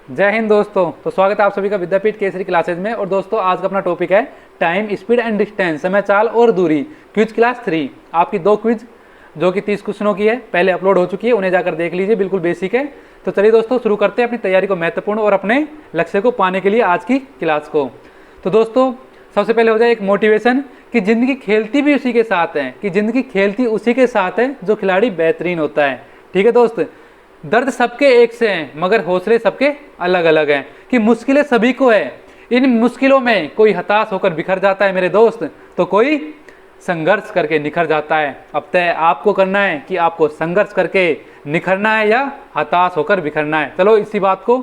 जय हिंद दोस्तों। तो स्वागत है आप सभी का विद्यापीठ केसरी क्लासेज में। और दोस्तों आज का अपना टॉपिक है टाइम, स्पीड एंड डिस्टेंस, समय, चाल और दूरी, क्विज क्लास 3। आपकी 2 क्विज जो कि 30 क्वेश्चनों की है, पहले अपलोड हो चुकी है, उन्हें जाकर देख लीजिए, बिल्कुल बेसिक है। तो चलिए दोस्तों शुरू करते हैं अपनी तैयारी को महत्वपूर्ण और अपने लक्ष्य को पाने के लिए आज की क्लास को। तो दोस्तों सबसे पहले हो जाए एक मोटिवेशन कि जिंदगी खेलती भी उसी के साथ है, कि जिंदगी खेलती उसी के साथ है जो खिलाड़ी बेहतरीन होता है। ठीक है दोस्त, दर्द सबके एक से हैं मगर हौसले सबके अलग अलग हैं, कि मुश्किलें सभी को है, इन मुश्किलों में कोई हताश होकर बिखर जाता है मेरे दोस्त, तो कोई संघर्ष करके निखर जाता है। अब तय आपको करना है कि आपको संघर्ष करके निखरना है या हताश होकर बिखरना है। चलो इसी बात को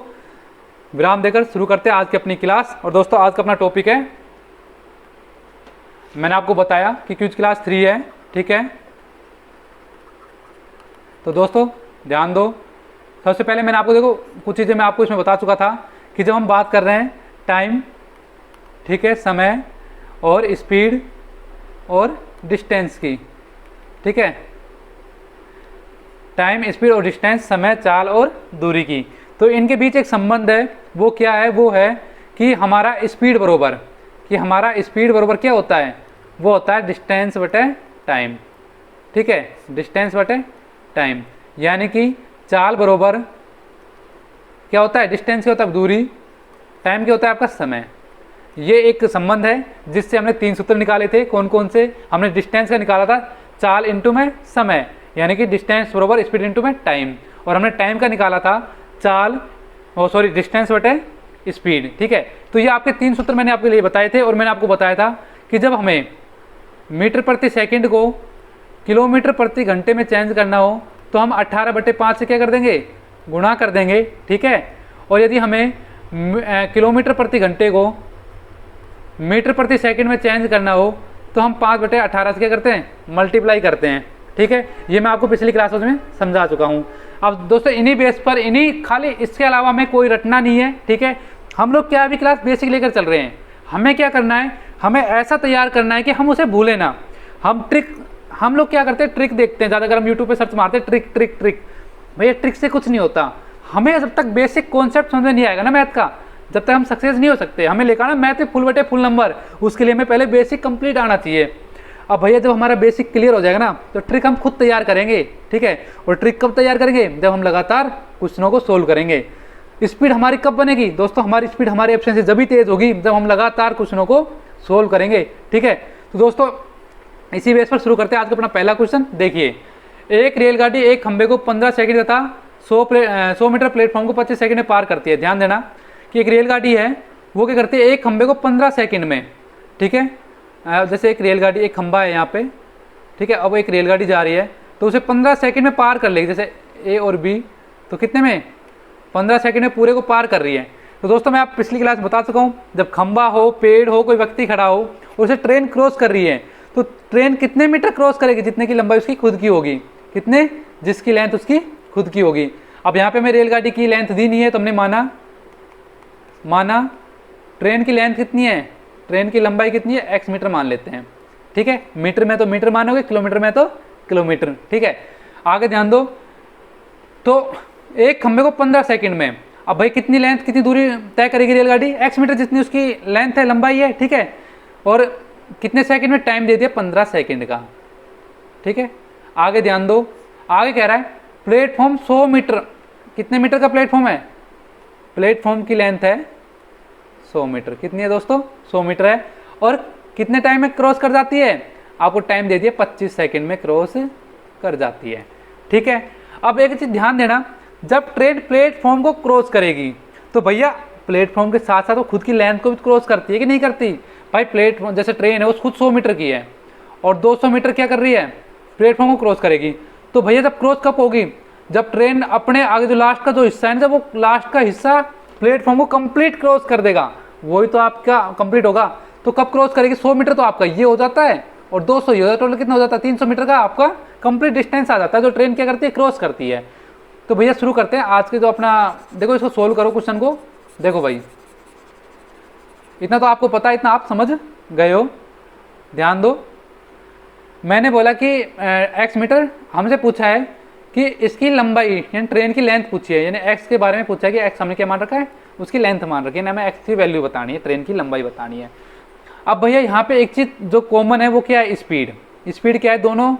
विराम देकर शुरू करते हैं आज की अपनी क्लास। और दोस्तों आज का अपना टॉपिक है, मैंने आपको बताया कि क्विज क्लास 3 है, ठीक है। तो दोस्तों ध्यान दो, सबसे पहले मैंने आपको देखो कुछ चीज़ें मैं आपको इसमें बता चुका था कि जब हम बात कर रहे हैं टाइम, ठीक है, समय और स्पीड और डिस्टेंस की, ठीक है, टाइम, स्पीड और डिस्टेंस, समय, चाल और दूरी की, तो इनके बीच एक संबंध है। वो क्या है? वो है कि हमारा स्पीड बरोबर, कि हमारा स्पीड बरोबर क्या होता है? वो होता है डिस्टेंस बटे टाइम, ठीक है, डिस्टेंस बटे टाइम। यानी कि चाल बरोबर क्या होता है? डिस्टेंस क्या होता है? दूरी। टाइम क्या होता है? आपका समय। ये एक संबंध है जिससे हमने 3 सूत्र निकाले थे। कौन कौन से? हमने डिस्टेंस का निकाला था चाल इंटू में समय, यानी कि डिस्टेंस बरोबर स्पीड इंटू में टाइम। और हमने टाइम का निकाला था चाल, डिस्टेंस बटे स्पीड, ठीक है। तो ये आपके 3 सूत्र मैंने आपके लिए बताए थे। और मैंने आपको बताया था कि जब हमें मीटर प्रति सेकंड को किलोमीटर प्रति घंटे में चेंज करना हो तो हम 18/5 से क्या कर देंगे? गुणा कर देंगे, ठीक है। और यदि हमें किलोमीटर प्रति घंटे को मीटर प्रति सेकंड में चेंज करना हो तो हम 5/18 से क्या करते हैं? मल्टीप्लाई करते हैं, ठीक है। ये मैं आपको पिछली क्लासों में समझा चुका हूँ। अब दोस्तों इन्हीं बेस पर, इन्हीं खाली, इसके अलावा हमें कोई रटना नहीं है, ठीक है। हम लोग क्या अभी क्लास बेसिक लेकर चल रहे हैं। हमें क्या करना है? हमें ऐसा तैयार करना है कि हम उसे भूलें ना। हम लोग क्या करते हैं? ट्रिक देखते हैं ज़्यादा। अगर हम यूट्यूब पे सर्च मारते हैं ट्रिक ट्रिक ट्रिक, भैया ट्रिक से कुछ नहीं होता। हमें जब तक बेसिक कॉन्सेप्ट समझ में नहीं आएगा ना मैथ का, जब तक हम सक्सेस नहीं हो सकते। हमें लेकर आना मैथ में फुल बटे फुल नंबर, उसके लिए हमें पहले बेसिक कंप्लीट आना चाहिए। अब भैया जब हमारा बेसिक क्लियर हो जाएगा ना तो ट्रिक हम खुद तैयार करेंगे, ठीक है। और ट्रिक कब तैयार करेंगे? जब हम लगातार क्वेश्चनों को सोल्व करेंगे। स्पीड हमारी कब बनेगी दोस्तों? हमारी स्पीड हमारे ऑप्शन से जब भी तेज होगी जब हम लगातार क्वेश्चनों को सोल्व करेंगे, ठीक है। तो दोस्तों इसी बेस पर शुरू करते हैं आज का अपना पहला क्वेश्चन। देखिए, एक रेलगाड़ी एक खंबे को 15 सेकंड तथा 100 मीटर प्लेटफॉर्म को 25 सेकंड में पार करती है। ध्यान देना कि एक रेलगाड़ी है, वो क्या करती है? एक खंबे को 15 सेकंड में, ठीक है। जैसे एक रेलगाड़ी, एक खंबा है यहाँ पे, ठीक है। अब एक रेलगाड़ी जा रही है तो उसे 15 सेकंड में पार कर लेगी, जैसे ए और बी, तो कितने में? 15 सेकंड में पूरे को पार कर रही है। तो दोस्तों मैं आप पिछली क्लास बता चुका हूँ, जब खंबा हो, पेड़ हो, कोई व्यक्ति खड़ा हो और उसे ट्रेन क्रॉस कर रही है तो ट्रेन कितने मीटर क्रॉस करेगी? जितने की लंबाई उसकी खुद की होगी। कितने? जिसकी लेंथ उसकी खुद की होगी। अब यहाँ पे हमें रेलगाड़ी की लेंथ दी नहीं है तो हमने माना ट्रेन की लेंथ कितनी है? ट्रेन की लंबाई कितनी है? x मीटर मान लेते हैं, ठीक है। मीटर में तो मीटर मानोगे, किलोमीटर में तो किलोमीटर, ठीक है। आगे ध्यान दो, तो एक खंबे को 15 सेकंड में, अब भाई कितनी लेंथ, कितनी दूरी तय करेगी रेलगाड़ी? x मीटर जितनी उसकी लेंथ है, लंबाई है, ठीक है। और कितने सेकंड में? टाइम दे दिया 15 सेकंड का, ठीक है। आगे ध्यान दो, आगे कह रहा है प्लेटफॉर्म 100 मीटर, कितने मीटर का प्लेटफॉर्म है? प्लेटफॉर्म की लेंथ है 100 मीटर। कितनी है दोस्तों? 100 मीटर है। और कितने टाइम में क्रॉस कर जाती है? आपको टाइम दे दिया 25 सेकंड में क्रॉस कर जाती है, ठीक है। अब एक चीज ध्यान देना, जब ट्रेन प्लेटफॉर्म को क्रॉस करेगी तो भैया प्लेटफॉर्म के साथ साथ वो खुद की लेंथ को भी क्रॉस करती है कि नहीं करती? भाई प्लेटफॉर्म, जैसे ट्रेन है वो खुद 100 मीटर की है और 200 मीटर क्या कर रही है? प्लेटफॉर्म को क्रॉस करेगी। तो भैया जब क्रॉस कब होगी? जब ट्रेन अपने आगे जो लास्ट का जो हिस्सा है, जब वो लास्ट का हिस्सा प्लेटफॉर्म को कंप्लीट क्रॉस कर देगा, वही तो आपका कंप्लीट होगा। तो कब क्रॉस करेगी? 100 मीटर तो आपका ये हो जाता है और 200 ये हो जाता है, टोटल कितना हो जाता है? 300 मीटर का आपका कंप्लीट डिस्टेंस आ जाता है जो ट्रेन क्या करती है? क्रॉस करती है। तो भैया शुरू करते हैं आज के जो अपना, देखो इसको सोल्व करो क्वेश्चन को। देखो भाई इतना तो आपको पता है, इतना आप समझ गए हो। ध्यान दो, मैंने बोला कि x मीटर, हमसे पूछा है कि इसकी लंबाई यानी ट्रेन की लेंथ पूछी है, यानी एक्स के बारे में पूछा है कि एक्स हमने क्या मान रखा है, उसकी लेंथ मान रखी है, हमें एक्स की वैल्यू बतानी है, ट्रेन की लंबाई बतानी है। अब भैया यहाँ पे एक चीज़ जो कॉमन है वो क्या है, स्पीड। स्पीड क्या है, दोनों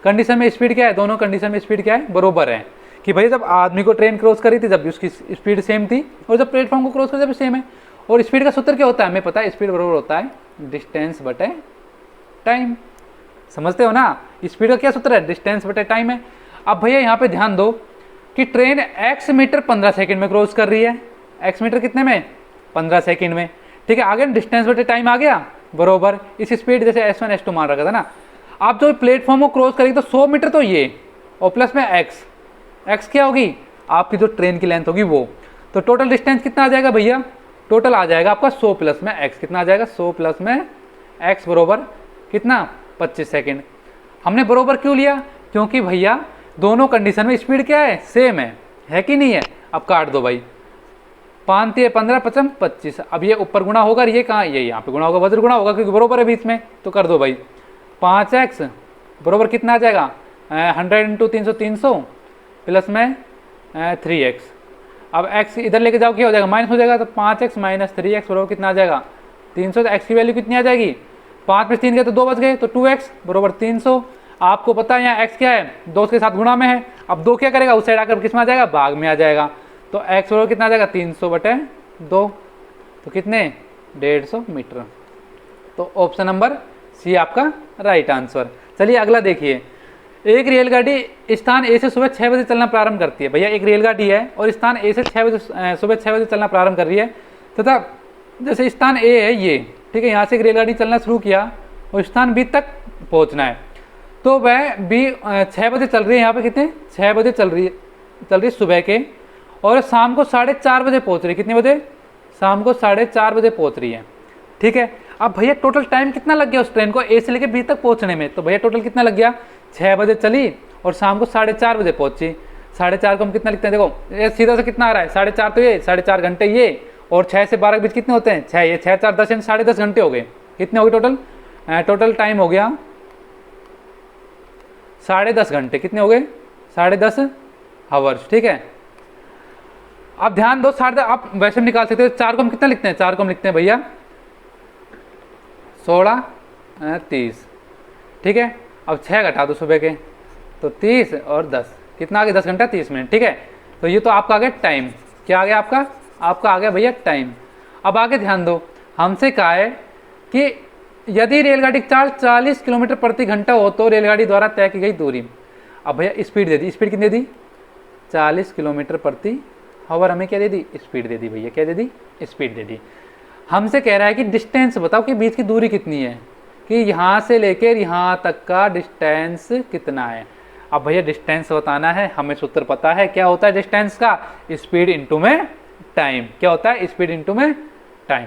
कंडीशन में स्पीड क्या है, दोनों कंडीशन में स्पीड क्या है, बरोबर है। कि भैया जब आदमी को ट्रेन क्रॉस करी थी जब भी उसकी स्पीड सेम थी, और जब प्लेटफॉर्म को क्रॉस करी जब सेम है। और स्पीड का सूत्र क्या होता है, हमें पता है, स्पीड बराबर होता है डिस्टेंस बटे टाइम। समझते हो ना, स्पीड का क्या सूत्र है, डिस्टेंस बटे टाइम है। अब भैया यहाँ पे ध्यान दो कि ट्रेन x मीटर 15 सेकंड में क्रॉस कर रही है। x मीटर कितने में, 15 सेकंड में। ठीक है, आगे डिस्टेंस बटे टाइम आ गया बरोबर इस स्पीड, जैसे S1 S2 मान रखा था ना। आप जो प्लेटफॉर्म को क्रॉस करेगी तो 100 मीटर तो ये, और प्लस में x क्या होगी, आपकी जो ट्रेन की लेंथ होगी वो। तो टोटल डिस्टेंस कितना आ जाएगा भैया, टोटल आ जाएगा आपका 100 प्लस में x, कितना आ जाएगा 100 प्लस में x बरोबर कितना, 25 सेकेंड। हमने बरोबर क्यों लिया, क्योंकि भैया दोनों कंडीशन में स्पीड क्या है, सेम है कि नहीं है। अब काट दो भाई, 5 3 15 5 25। अब ये ऊपर गुणा होगा, ये कहाँ, ये यहाँ पे गुणा होगा, वज्र गुणा होगा क्योंकि बरोबर है बीच में। तो कर दो भाई, 5x बरोबर कितना आ जाएगा, 100 इंटू 300 300 प्लस में 3x। अब x इधर लेके जाओ क्या हो जाएगा, माइनस हो जाएगा। तो 5x माइनस 3x बरोबर कितना आ जाएगा, 300। तो x की वैल्यू कितनी आ जाएगी, 5 में 3 गए तो 2 बच गए, तो 2x बरोबर 300। आपको पता है यहाँ x क्या है, 2 के साथ गुणा में है। अब 2 क्या करेगा, उस साइड आकर किस में आ जाएगा, भाग में आ जाएगा। तो x बरोबर कितना आ जाएगा, 300 बटे 2, तो कितने 150 मीटर। तो ऑप्शन नंबर सी आपका राइट आंसर। चलिए अगला देखिए, एक रेलगाड़ी स्थान ए से सुबह 6 बजे चलना प्रारंभ करती है। भैया एक रेलगाड़ी है और स्थान ए से सुबह 6 बजे चलना प्रारंभ कर रही है, तथा जैसे स्थान ए है ये, ठीक है, यहाँ से एक रेलगाड़ी चलना शुरू किया और स्थान बी तक पहुँचना है। तो वह बी 6 बजे चल रही है, यहाँ पे कितने 6 बजे चल रही है सुबह के, और शाम को 4:30 बजे पहुँच रही है। कितने बजे, शाम को 4:30 बजे पहुँच रही है। ठीक है, अब भैया टोटल टाइम कितना लग गया उस ट्रेन को ए से लेकर बी तक पहुँचने में। तो भैया टोटल कितना लग गया, 6 बजे चली और शाम को 4:30 बजे पहुँची। 4:30 को हम कितना लिखते हैं, देखो ये सीधा से कितना आ रहा है, 4:30 तो ये 4.5 घंटे ये, और 6 से 12 के बीच कितने होते हैं, 6 ये, 6 4 10 यानी 10.5 घंटे हो गए। कितने हो गए टोटल, टोटल टाइम हो गया 10.5 घंटे। कितने हो गए, 10.5 आवर्स। ठीक है, अब ध्यान दो, 10.5 आप वैसे भी निकाल सकते हो। 4 को हम कितना लिखते हैं, 4 को हम लिखते हैं भैया 16 30। ठीक है, अब 6 घटा दो सुबह के, तो 30 और 10 कितना आ गया, 10 घंटा 30 मिनट। ठीक है, तो ये तो आपका आ गया टाइम। क्या आ गया आपका, आपका आ गया भैया टाइम। अब आगे ध्यान दो, हमसे कहा है कि यदि रेलगाड़ी की चाल 40 किलोमीटर प्रति घंटा हो तो रेलगाड़ी द्वारा तय की गई दूरी। अब भैया स्पीड दे दी, स्पीड कितनी दे दी, 40 किलोमीटर प्रति आवर। हमें क्या दे दी, स्पीड दे दी भैया, क्या दे दी, स्पीड दे दी। हमसे कह रहा है कि डिस्टेंस बताओ कि बीच की दूरी कितनी है, कि यहाँ से लेकर यहाँ तक का डिस्टेंस कितना है। अब भैया डिस्टेंस बताना है, हमें सूत्र पता है क्या होता है डिस्टेंस का, स्पीड इंटू में टाइम। क्या होता है, स्पीड इंटू में टाइम।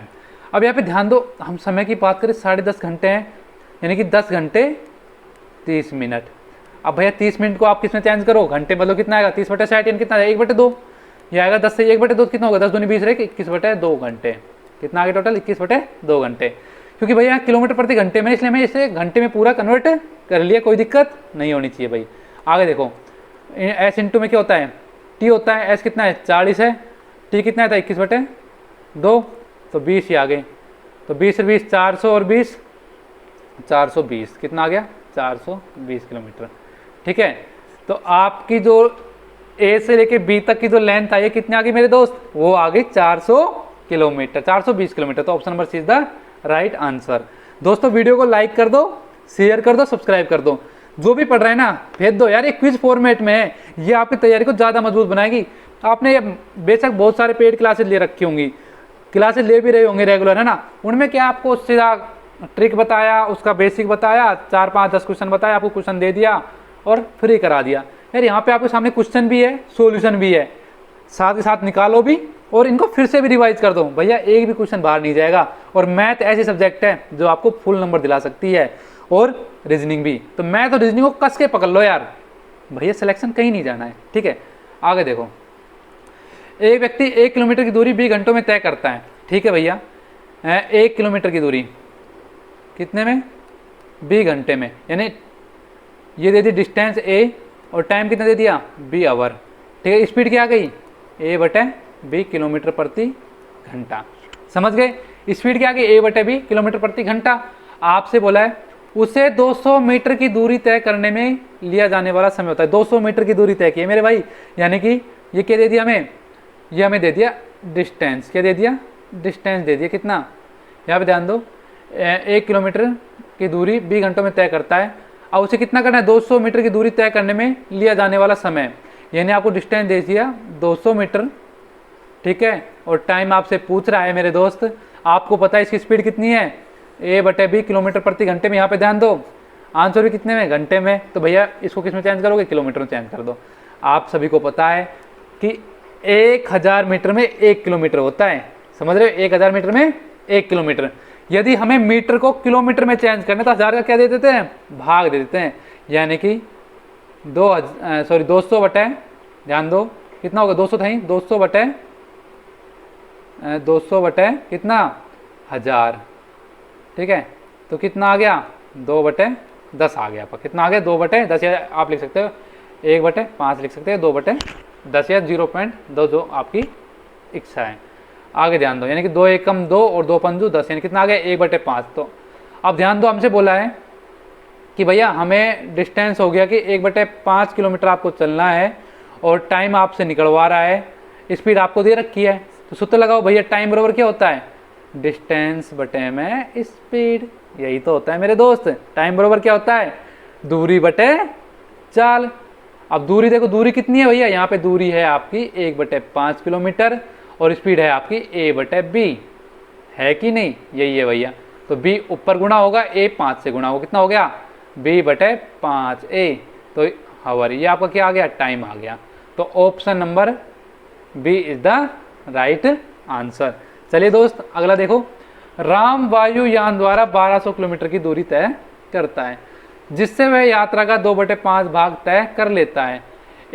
अब यहाँ पे ध्यान दो, हम समय की बात करें 10.5 घंटे हैं, यानी कि 10 घंटे 30 मिनट। अब भैया 30 मिनट को आप किस में चेंज करो, घंटे मतलब कितना आएगा, 30/60 यानी कितना 1/2। ये आएगा 10 से 1/2 कितना होगा, 10 दूनी 20 रहे, 21/2 घंटे। कितना आगे टोटल, 21/2 घंटे। क्योंकि भैया किलोमीटर प्रति घंटे में, इसलिए मैं इसे घंटे में पूरा कन्वर्ट कर लिया, कोई दिक्कत नहीं होनी चाहिए भाई। आगे देखो, एस इंटू में क्या होता है, टी होता है। एस कितना है, 40 है, टी कितना है, 21/2, तो 20 ही आ गए। तो 20 और 20 400 और 20 420, कितना आ गया, 420 किलोमीटर। ठीक है, तो आपकी जो ए से लेके बी तक की जो लेंथ आई है कितनी आ गई मेरे दोस्त, वो आ गई 400 किलोमीटर, 420 किलोमीटर। तो option number C is the right answer. दोस्तों वीडियो को लाइक कर दो, शेयर कर दो, सब्सक्राइब कर दो। जो भी पढ़ रहे हैं ना भेज दो यार, ये क्विज फॉर्मेट में है, ये आपकी तैयारी को ज़्यादा मजबूत बनाएगी। आपने बेशक बहुत सारे पेड क्लासेज ले रखी होंगी, क्लासेज ले भी रहे होंगे रेगुलर, है ना, उनमें क्या आपको सीधा ट्रिक बताया, उसका बेसिक बताया, 4 5 10 क्वेश्चन बताया, आपको क्वेश्चन दे दिया और फ्री करा दिया। यार यहाँ पे आपके सामने क्वेश्चन भी है, सॉल्यूशन भी है, साथ ही साथ निकालो भी और इनको फिर से भी रिवाइज कर दो। भैया एक भी क्वेश्चन बाहर नहीं जाएगा। और मैथ ऐसे सब्जेक्ट है जो आपको फुल नंबर दिला सकती है, और रीजनिंग भी। तो मैथ और रीजनिंग को कस के पकड़ लो यार, भैया सिलेक्शन कहीं नहीं जाना है। ठीक है, आगे देखो, एक व्यक्ति 1 किलोमीटर की दूरी 20 घंटों में तय करता है। ठीक है भैया, 1 किलोमीटर की दूरी कितने में, 20 घंटे में, यानी ये दे दी डिस्टेंस ए और टाइम कितना दे दिया b आवर। ठीक है, स्पीड क्या आ गई a/b किलोमीटर प्रति घंटा। समझ गए, स्पीड क्या आ गई a/b किलोमीटर प्रति घंटा। आपसे बोला है उसे 200 मीटर की दूरी तय करने में लिया जाने वाला समय होता है। 200 मीटर की दूरी तय की है मेरे भाई, यानी कि ये क्या दे दिया हमें, ये हमें दे दिया डिस्टेंस। क्या दे दिया, डिस्टेंस दे दिया। कितना, यहाँ पे ध्यान दो, 1 किलोमीटर की दूरी 20 घंटों में तय करता है। अब उसे कितना करना है, 200 मीटर की दूरी तय करने में लिया जाने वाला समय, यानी आपको डिस्टेंस दे दिया 200 मीटर। ठीक है, और टाइम आपसे पूछ रहा है मेरे दोस्त, आपको पता है इसकी स्पीड कितनी है a/b किलोमीटर प्रति घंटे में। यहाँ पे ध्यान दो, आंसर भी कितने में, घंटे में, तो भैया इसको किस में चेंज करोगे, किलोमीटर में चेंज कर दो। आप सभी को पता है कि 1000 मीटर में 1 किलोमीटर होता है। समझ रहे हो, 1000 मीटर में 1 किलोमीटर। यदि हमें मीटर को किलोमीटर में चेंज करना तो 1000 का क्या दे देते हैं, भाग दे देते हैं, यानी कि 200 बटे, ध्यान दो कितना होगा, 200 था ही, 200 बटे कितना 1000। ठीक है, तो कितना आ गया 2/10 आ गया आपका। कितना आ गया 2/10, या आप लिख सकते हो 1/5 लिख सकते हो, 2/10 या 0.2 जो आपकी इच्छा है। आगे ध्यान दो, यानी कि 2 एकम 2 और 2 पंजू 10, यानी कितना आ गया 1/5। तो अब ध्यान दो, हमसे बोला है कि भैया हमें डिस्टेंस हो गया कि 1/5 किलोमीटर आपको चलना है और टाइम आपसे निकलवा रहा है, स्पीड आपको दे रखी है। तो सूत्र लगाओ भैया, टाइम बराबर क्या होता है, डिस्टेंस बटे में स्पीड। यही तो होता है मेरे दोस्त, टाइम बराबर क्या होता है, दूरी बटे चाल। अब दूरी देखो, दूरी कितनी है भैया, यहाँ पे दूरी है आपकी 1/5 किलोमीटर और स्पीड है आपकी a/b, है कि नहीं, यही है भैया। तो b ऊपर गुणा होगा, a 5 से गुणा होगा, कितना हो गया b/5a। तो हावर, ये आपका क्या आ गया, टाइम आ गया। तो option number B is the right answer. चलिए दोस्त अगला देखो, राम वायुयान द्वारा 1200 किलोमीटर की दूरी तय करता है, जिससे वह यात्रा का 2/5 भाग तय कर लेता है।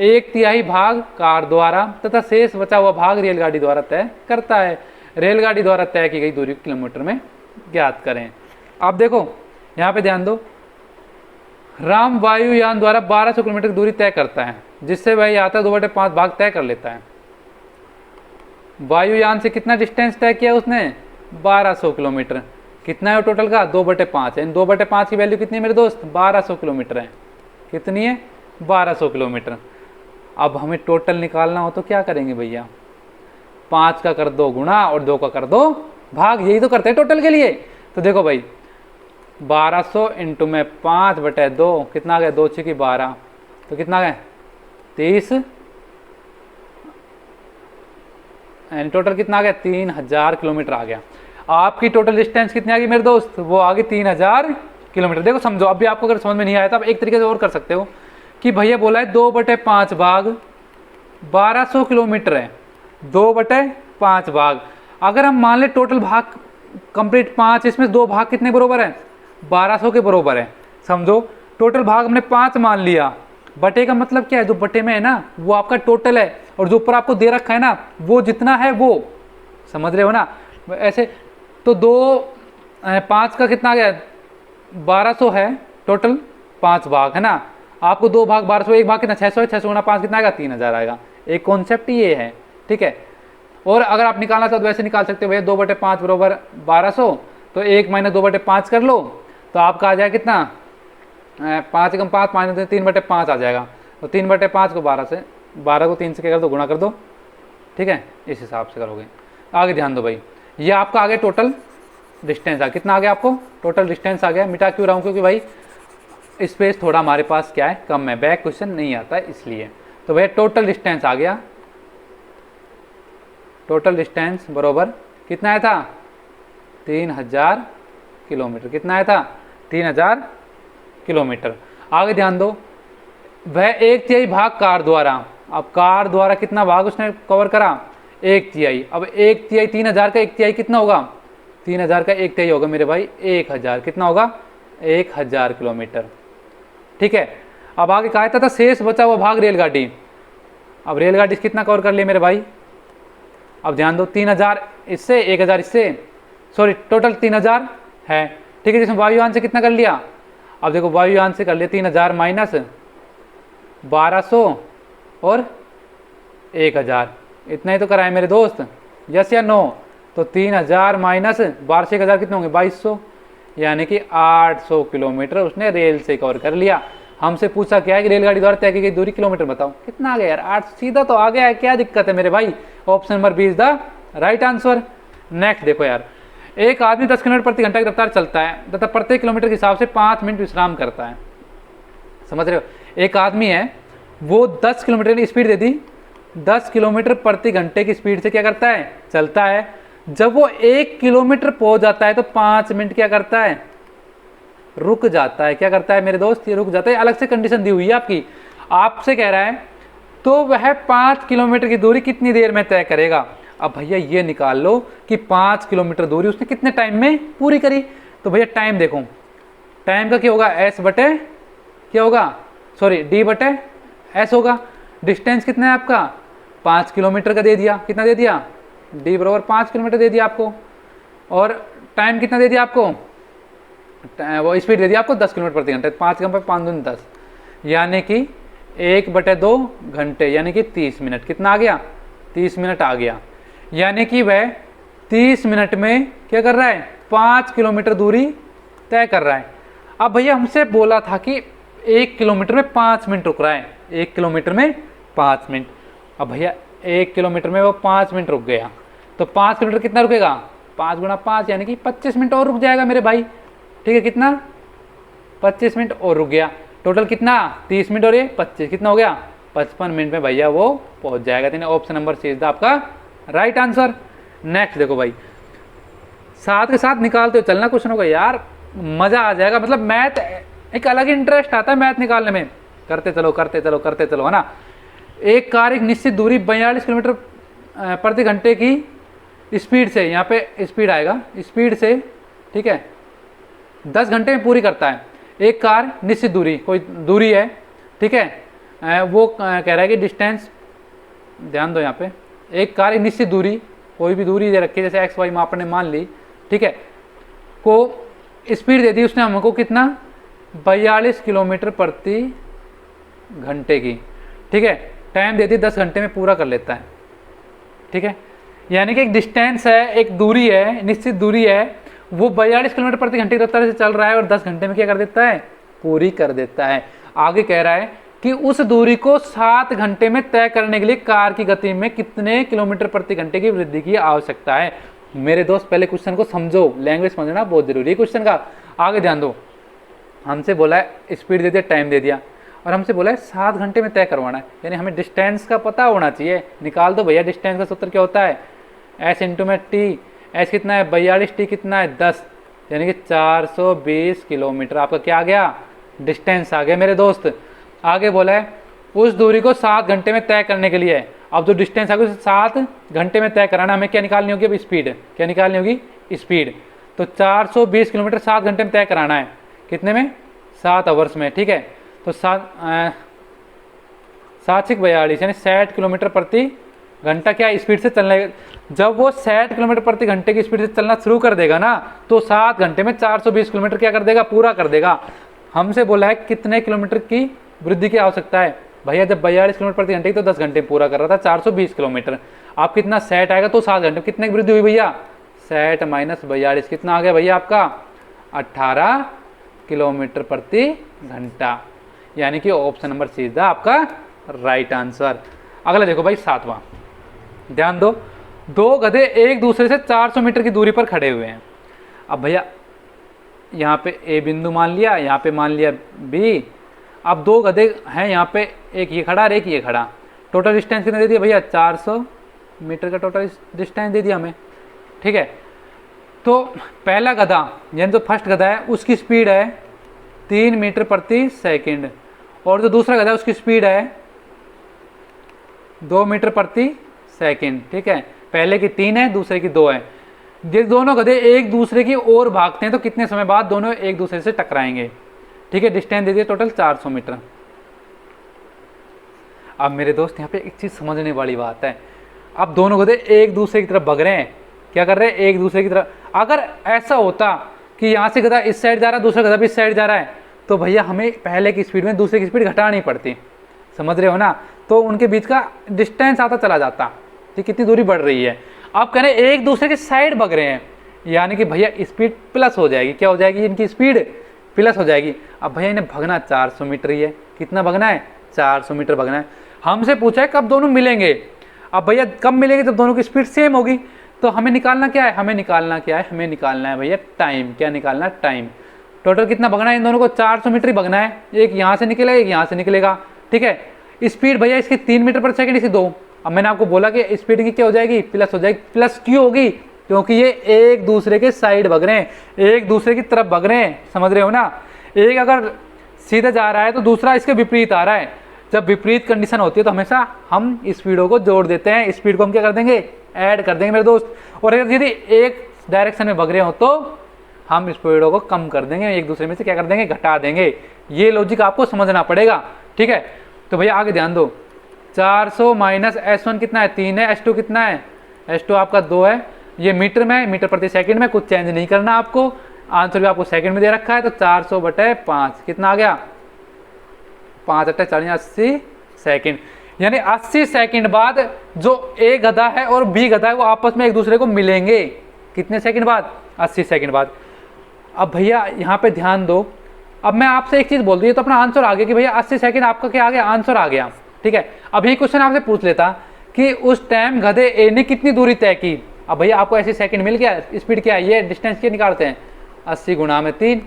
1/3 भाग कार द्वारा तथा शेष बचा हुआ भाग रेलगाड़ी द्वारा तय करता है। रेलगाड़ी द्वारा तय की गई दूरी किलोमीटर में ज्ञात करें। आप देखो यहाँ पे ध्यान दो, राम वायुयान द्वारा 1200 किलोमीटर की दूरी तय करता है, जिससे वह यात्रा 2/5 भाग तय कर लेता है। वायुयान से कितना डिस्टेंस तय किया उसने, 1200 किलोमीटर। कितना है टोटल का, 2/5 है। 2/5 की वैल्यू कितनी है मेरे दोस्त, 1200 किलोमीटर है। कितनी है, 1200 किलोमीटर। अब हमें टोटल निकालना हो तो क्या करेंगे भैया, 5 का कर दो गुणा और 2 का कर दो भाग, यही तो करते हैं टोटल के लिए। तो देखो भाई 1200 इंटू में 5/2 कितना आ गया, 2 6 की 12, तो कितना आ गया 30, यानी टोटल कितना आ गया 3000 किलोमीटर आ गया। आपकी टोटल डिस्टेंस कितनी आ गई मेरे दोस्त, वो आ गई 3000 किलोमीटर। देखो समझो, अभी आपको अगर समझ में नहीं आया तो आप एक तरीके से और कर सकते हो कि भैया बोला है 2/5 भाग 1200 किलोमीटर है, 2/5 भाग। अगर हम मान ले टोटल भाग कंप्लीट 5, इसमें 2 भाग कितने बरोबर है, 1200 के बरोबर है। समझो टोटल भाग हमने 5 मान लिया, बटे का मतलब क्या है, जो बटे में है ना वो आपका टोटल है, और जो ऊपर आपको दे रखा है ना वो जितना है वो, समझ रहे हो ना। ऐसे तो 5 का कितना आ गया, 1200 है टोटल, 5 भाग है ना, आपको 2 भाग 1200, 1 भाग कितना 600 है, 600 गुणा 5 कितना आएगा 3000 आएगा। एक कॉन्सेप्ट ये है, ठीक है। और अगर आप निकालना चाहो तो वैसे निकाल सकते हो भैया, 2/5 बरोबर 1200, तो 1 - 2/5 कर लो तो आपका आ जाएगा कितना, 5 × 5 - 3/5 आ जाएगा। तो 3/5 को 12 से, 12 को 3 से क्या कर दो, गुणा कर दो, ठीक है, इस हिसाब से करोगे। आगे ध्यान दो भाई, ये आपका आ गया टोटल डिस्टेंस। कितना आ गया आपको, टोटल डिस्टेंस आ गया। मिटा क्यों रहा हूँ, क्योंकि भाई स्पेस थोड़ा हमारे पास क्या है, कम है, बैक क्वेश्चन नहीं आता है इसलिए। तो भैया टोटल डिस्टेंस आ गया, टोटल डिस्टेंस बरोबर कितना आया था, 3000 किलोमीटर। कितना आया था, 3000 किलोमीटर। आगे ध्यान दो, वह 1/3 भाग कार द्वारा, अब कार द्वारा कितना भाग उसने कवर करा, 1/3। अब 1/3 3000 का 1/3 कितना होगा, 3000 का 1/3 होगा मेरे भाई 1000। कितना होगा, 1000 किलोमीटर, ठीक है। अब आगे कहा था शेष बचा हुआ भाग रेलगाड़ी। अब रेलगाड़ी कितना कवर कर लिए मेरे भाई, अब ध्यान दो 3000 इससे, 1000 इससे, सॉरी टोटल 3000 है, ठीक है। जिसमें वायुयान से कितना कर लिया, अब देखो वायुयान से कर लिया 3000 माइनस 1200 और 1000, इतना ही तो कराए मेरे दोस्त, यस या नो। तो 3000 माइनस 12 1000 कितने होंगे 2200, यानी कि 800 किलोमीटर उसने रेल से कवर कर लिया। हमसे पूछा क्या है कि रेलगाड़ी द्वारा तय की गई दूरी किलोमीटर बताओ, कितना आ गया यार 8, सीधा तो आ गया है, क्या दिक्कत है मेरे भाई। Option number B is the right answer. Next देखो यार, एक आदमी 10 किलोमीटर प्रति घंटा की रफ्तार चलता है तथा प्रत्येक किलोमीटर के हिसाब से 5 मिनट विश्राम करता है। समझ रहे हो, एक आदमी है वो 10 किलोमीटर की स्पीड दे दी, 10 किलोमीटर प्रति घंटे की स्पीड से क्या करता है चलता है। जब वो 1 किलोमीटर पहुंच जाता है तो 5 मिनट क्या करता है रुक जाता है। क्या करता है मेरे दोस्त, ये रुक जाता है। अलग से कंडीशन दी हुई है आपकी, आपसे कह रहा है तो वह 5 किलोमीटर की दूरी कितनी देर में तय करेगा। अब भैया ये निकाल लो कि 5 किलोमीटर दूरी उसने कितने टाइम में पूरी करी। तो भैया टाइम देखो, टाइम का क्या होगा एस बटे क्या होगा सॉरी डी बटे एस होगा। डिस्टेंस कितना है आपका 5 किलोमीटर का दे दिया, कितना दे दिया डी बराबर 5 किलोमीटर दे दिया आपको, और टाइम कितना दे दिया आपको, वो स्पीड दे दिया आपको 10 किलोमीटर प्रति घंटे, 5 के 5 दूनी 10, यानी कि 1/2 घंटे यानी कि 30 मिनट। कितना आ गया 30 मिनट आ गया, यानी कि वह 30 मिनट में क्या कर रहा है 5 किलोमीटर दूरी तय कर रहा है। अब भैया हमसे बोला था कि 1 किलोमीटर में 5 मिनट रुक रहा है, 1 किलोमीटर में 5 मिनट। अब भैया 1 किलोमीटर में वो 5 मिनट रुक गया, तो 5 किलोमीटर कितना रुकेगा 5 गुणा 5 यानी कि 25 मिनट और रुक जाएगा मेरे भाई। ठीक है, कितना 25 मिनट और रुक गया। टोटल कितना 30 मिनट और ये 25, कितना हो गया 55 मिनट में भैया वो पहुंच जाएगा। तो ऑप्शन नंबर सी इज आपका राइट आंसर। नेक्स्ट देखो भाई, साथ के साथ निकालते हो चलना क्वेश्चनों को यार, मजा आ जाएगा। मतलब मैथ एक अलग इंटरेस्ट आता है मैथ निकालने में। करते चलो करते चलो करते चलो, है ना। एक कार एक निश्चित दूरी 42 किलोमीटर प्रति घंटे की स्पीड से, यहाँ पे स्पीड आएगा स्पीड से, ठीक है 10 घंटे में पूरी करता है। एक कार निश्चित दूरी, कोई दूरी है, ठीक है, वो कह रहा है कि डिस्टेंस, ध्यान दो यहाँ पे, एक कार एक निश्चित दूरी, कोई भी दूरी दे रखी है जैसे XY आपने मान ली, ठीक है, को स्पीड दे दी उसने हमको कितना 42 किलोमीटर प्रति घंटे की, ठीक है, टाइम दे दी 10 घंटे में पूरा कर लेता है। ठीक है, यानी कि एक डिस्टेंस है, एक दूरी है, निश्चित दूरी है, वो 42 किलोमीटर प्रति घंटे की रफ्तार से चल रहा है और 10 घंटे में क्या कर देता है पूरी कर देता है। आगे कह रहा है कि उस दूरी को 7 घंटे में तय करने के लिए कार की गति में कितने किलोमीटर प्रति घंटे की वृद्धि की आवश्यकता है। मेरे दोस्त पहले क्वेश्चन को समझो, लैंग्वेज समझना बहुत जरूरी है क्वेश्चन का। आगे ध्यान दो, हमसे बोला है स्पीड दे दिया, टाइम दे दिया, और हमसे बोला है 7 घंटे में तय करवाना है, यानी हमें डिस्टेंस का पता होना चाहिए। निकाल दो भैया, डिस्टेंस का सूत्र क्या होता है एस इंटू में टी। एस कितना है 42, टी कितना है 10, यानी कि 420 किलोमीटर आपका क्या आ गया डिस्टेंस आ गया मेरे दोस्त। आगे बोला है उस दूरी को 7 घंटे में तय करने के लिए, अब जो डिस्टेंस आ गया 7 घंटे में तय कराना, हमें क्या निकालनी होगी अब स्पीड, क्या निकालनी होगी स्पीड। तो 420 किलोमीटर 7 घंटे में तय कराना है, कितने में 7 आवर्स में। ठीक है, तो 7 6 42 यानी 60 किलोमीटर प्रति घंटा क्या स्पीड से चलने। जब वो 60 किलोमीटर प्रति घंटे की स्पीड से चलना शुरू कर देगा ना, तो 7 घंटे में 420 किलोमीटर क्या कर देगा पूरा कर देगा। हमसे बोला है कितने किलोमीटर की वृद्धि की आवश्यकता है भैया, जब 42 किलोमीटर प्रति घंटे तो 10 घंटे में पूरा कर रहा था 420 किलोमीटर। आप कितना 60 आएगा तो 7 घंटे कितने की वृद्धि हुई भैया 60 माइनस 42 कितना आ गया भैया आपका 18 किलोमीटर प्रति घंटा, यानी कि option number C is the आपका राइट आंसर। अगला देखो भाई 7वां, ध्यान दो, 2 गधे एक दूसरे से 400 मीटर की दूरी पर खड़े हुए हैं। अब भैया यहाँ पे ए बिंदु मान लिया, यहाँ पे मान लिया बी। अब 2 गधे हैं यहाँ पे, एक ये खड़ा और एक ये खड़ा। टोटल डिस्टेंस कितना दे दिया भैया 400 मीटर का टोटल डिस्टेंस दे दिया हमें। ठीक है, तो पहला गधा यानी जो फर्स्ट गधा है उसकी स्पीड है 3 मीटर प्रति सेकंड, और जो दूसरा गधा है उसकी स्पीड है 2 मीटर प्रति सेकंड। ठीक है, पहले की 3 है, दूसरे की 2 है। ये दोनों गधे एक दूसरे की ओर भागते हैं तो कितने समय बाद दोनों एक दूसरे से टकराएंगे। ठीक है, डिस्टेंस दे दिए टोटल 400 मीटर। अब मेरे दोस्त यहाँ पे एक चीज समझने वाली बात है, अब दोनों गधे एक दूसरे की तरफ भाग रहे हैं, क्या कर रहे हैं एक दूसरे की तरफ। अगर ऐसा होता कि यहाँ से गधा इस साइड जा रहा है, दूसरा गधा भी इस साइड जा रहा है, तो भैया हमें पहले की स्पीड में दूसरे की स्पीड घटानी पड़ती। समझ रहे हो ना। तो उनके बीच का डिस्टेंस आता चला जाता कि कितनी दूरी बढ़ रही है। अब कह रहे हैं एक दूसरे के साइड भग रहे हैं, यानी कि भैया स्पीड प्लस हो जाएगी। क्या हो जाएगी? इनकी स्पीड प्लस हो जाएगी। अब भैया इन्हें भगना 400 मीटर ही है। कितना भगना है? 400 मीटर भगना है। हमसे पूछा है कब दोनों मिलेंगे। अब भैया कब मिलेंगे? जब दोनों की स्पीड सेम होगी। तो हमें निकालना क्या है? हमें निकालना क्या है? हमें निकालना है भैया टाइम। क्या निकालना है? टाइम। टोटल कितना भगना है इन दोनों को? 400 मीटर ही भगना है। एक यहाँ से निकलेगा, एक यहाँ से निकलेगा, ठीक है। स्पीड भैया इसकी 3 मीटर पर सेकंड, इसकी 2। अब मैंने आपको बोला कि स्पीड की क्या हो जाएगी? प्लस हो जाएगी। प्लस क्यों होगी? क्योंकि ये एक दूसरे के साइड भग रहे हैं, एक दूसरे की तरफ भग रहे हैं। समझ रहे हो ना। एक अगर सीधे जा रहा है तो दूसरा इसके विपरीत आ रहा है। जब विपरीत कंडीशन होती है तो हमेशा हम स्पीडों को जोड़ देते हैं। स्पीड को हम क्या कर देंगे? ऐड कर देंगे मेरे दोस्त। और यदि एक डायरेक्शन में भग रहे हो तो हम स्पीडों को कम कर देंगे, एक दूसरे में से क्या कर देंगे? घटा देंगे। ये लॉजिक आपको समझना पड़ेगा, ठीक है। तो भैया आगे ध्यान दो। 400 माइनस S1 कितना है? 3 है। S2 कितना है? S2 आपका 2 है। ये मीटर में, मीटर प्रति सेकंड में, कुछ चेंज नहीं करना आपको। आंसर भी आपको सेकंड में दे रखा है। तो 400/5 कितना आ गया? 5 × 4 80 सेकंड। यानी 80 सेकंड बाद जो A गधा है और B गधा है वो आपस में एक दूसरे को मिलेंगे। कितने सेकंड बाद? 80 सेकंड बाद। अब भैया यहाँ पे ध्यान दो। अब मैं आपसे एक चीज़ बोल दी तो अपना आंसर आ गया कि भैया 80 सेकंड आपका क्या आ गया? आंसर आ गया, ठीक है। अब ये क्वेश्चन आपसे पूछ लेता कि उस टाइम गधे ए ने कितनी दूरी तय की। अब भैया आपको ऐसे सेकंड मिल गया। स्पीड क्या है? ये डिस्टेंस क्या निकालते हैं? 80 × 3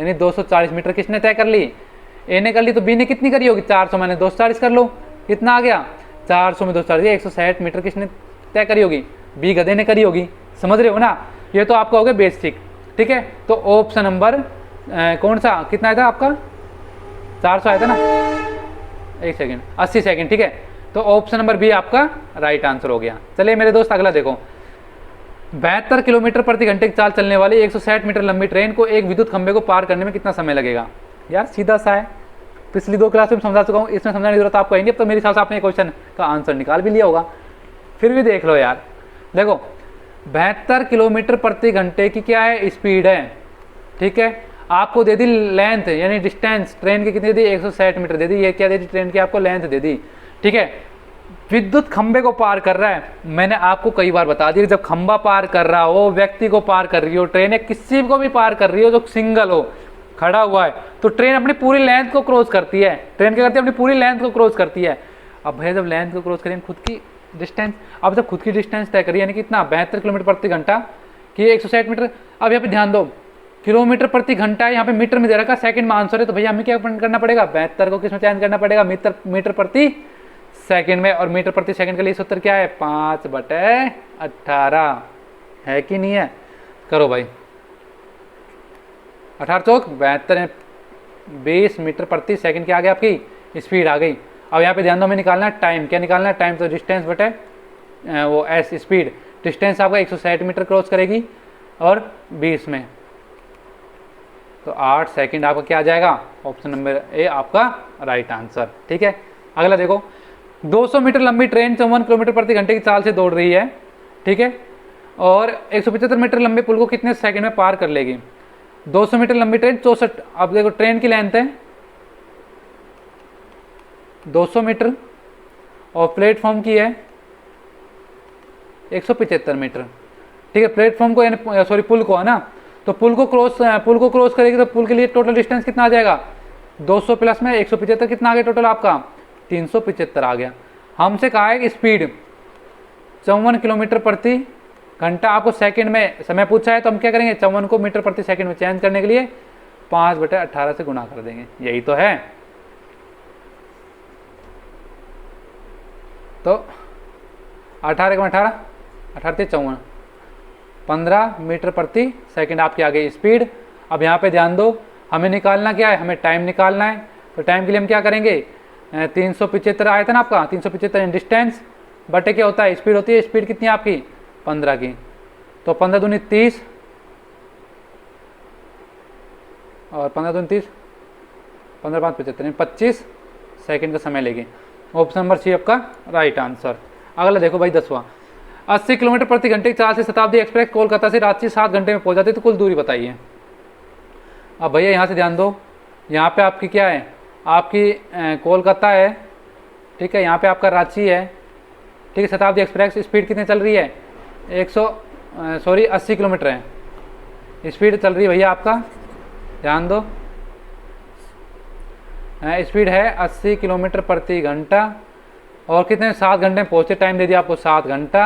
यानी 240 मीटर किसने तय कर ली? ए ने कर ली। तो बी ने कितनी करी होगी? 400 मैंने 240 कर लो। कितना आ गया? 400 में 240 160 मीटर किसने तय करी होगी? बी गधे ने करी होगी। समझ रहे हो ना। ये तो आपका हो गया बेसिक, ठीक है। तो ऑप्शन नंबर कौन सा कितना आया था आपका? 400 आया था ना। एक सेकेंड, 80 सेकेंड, ठीक है। तो ऑप्शन नंबर बी आपका राइट आंसर हो गया। चलिए मेरे दोस्त अगला देखो। 72 किलोमीटर प्रति घंटे की चाल चलने वाली 160 मीटर लंबी ट्रेन को एक विद्युत खंभे को पार करने में कितना समय लगेगा? यार सीधा सा है, पिछली 2 क्लास में समझा चुका हूँ, इसमें समझाने की जरूरत आपको है नहीं। अब तो मेरे हिसाब से आपने क्वेश्चन का आंसर निकाल भी लिया होगा, फिर भी देख लो यार। देखो 72 किलोमीटर प्रति घंटे की क्या है? स्पीड है, ठीक है। आपको दे दी लेंथ यानी डिस्टेंस, ट्रेन की कितनी दे दी? 160 मीटर दे दी। ये क्या दे दी? ट्रेन की आपको लेंथ दे दी, ठीक है। विद्युत खंबे को पार कर रहा है। मैंने आपको कई बार बता दिया, जब खंबा पार कर रहा हो, व्यक्ति को पार कर रही हो ट्रेन, या किसी को भी पार कर रही हो जो सिंगल हो, खड़ा हुआ है, तो ट्रेन अपनी पूरी लेंथ को क्रॉस करती है। ट्रेन क्या करती है? अपनी पूरी लेंथ को क्रॉस करती है। अब भैया जब लेंथ को क्रॉस करें खुद की डिस्टेंस, अब जब खुद की डिस्टेंस तय करिए यानी कितना? 72 किलोमीटर प्रति घंटा कि 160 मीटर। अब यहाँ पे ध्यान दो, किलोमीटर प्रति घंटा यहाँ पे मीटर में दे रखा, सेकंड में आंसर है। तो भैया हमें क्या करना पड़ेगा? 72 को किसमें चेंज करना पड़ेगा? मीटर प्रति सेकंड में। और मीटर प्रति सेकंड के लिए सूत्र क्या है? 5/18 है कि नहीं है? करो भाई, 18 चौक 72, 20 मीटर प्रति सेकंड क्या आ गया? आपकी स्पीड आ गई। अब यहाँ पे ध्यान दो, हमें निकालना है टाइम। क्या निकालना है? टाइम। तो डिस्टेंस बटे वो एस स्पीड। डिस्टेंस आपका 160 मीटर क्रॉस करेगी और 20 में, तो 8 सेकंड आपका क्या आ जाएगा? ऑप्शन नंबर ए आपका राइट आंसर, ठीक है। अगला देखो, 200 मीटर लंबी ट्रेन 54 किलोमीटर प्रति घंटे की चाल से दौड़ रही है, ठीक है, और 175 मीटर लंबे पुल को कितने सेकंड में पार कर लेगी? 200 मीटर लंबी ट्रेन 64। अब देखो ट्रेन की लेंथ है 200 मीटर और प्लेटफॉर्म की है 175 मीटर, ठीक है। प्लेटफॉर्म को यानी सॉरी पुल को है ना, तो पुल को क्रॉस करेगी तो पुल के लिए टोटल डिस्टेंस कितना आ जाएगा? 200 प्लस में 175 कितना आ गया टोटल आपका? 375 आ गया। हमसे कहा है कि स्पीड 54 किलोमीटर प्रति घंटा, आपको सेकंड में समय पूछा है, तो हम क्या करेंगे? 54 को मीटर प्रति सेकंड में चेंज करने के लिए 5/18 से गुणा कर देंगे, यही तो है। तो 18 × 18 54, 15 मीटर प्रति सेकंड आपकी आ गई स्पीड। अब यहाँ पे ध्यान दो, हमें निकालना क्या है? हमें टाइम निकालना है। तो टाइम के लिए हम क्या करेंगे? 375 आया था ना आपका, 375 डिस्टेंस बटे क्या होता है? स्पीड होती है। स्पीड कितनी है आपकी? 15 की। तो 15 दूनी 30 और 15 दूनी 30, 15 5 75, 25 सेकंड का समय लेगी। ऑप्शन नंबर सी आपका राइट आंसर। अगला देखो भाई 10वां, 80 किलोमीटर प्रति घंटे की चाल से शताब्दी एक्सप्रेस कोलकाता से रांची 7 घंटे में पहुंच जाती है, तो कुल दूरी बताइए। अब भैया यहाँ से ध्यान दो, यहाँ पे आपकी क्या है? आपकी कोलकाता है ठीक है। यहाँ पे आपका रांची है, ठीक है। शताब्दी एक्सप्रेस स्पीड कितनी चल रही है, 80 किलोमीटर है स्पीड चल रही है भैया आपका, ध्यान दो। स्पीड है 80 किलोमीटर प्रति घंटा। और कितने 7 घंटे में पहुँचे, टाइम दे दिया आपको 7 घंटा।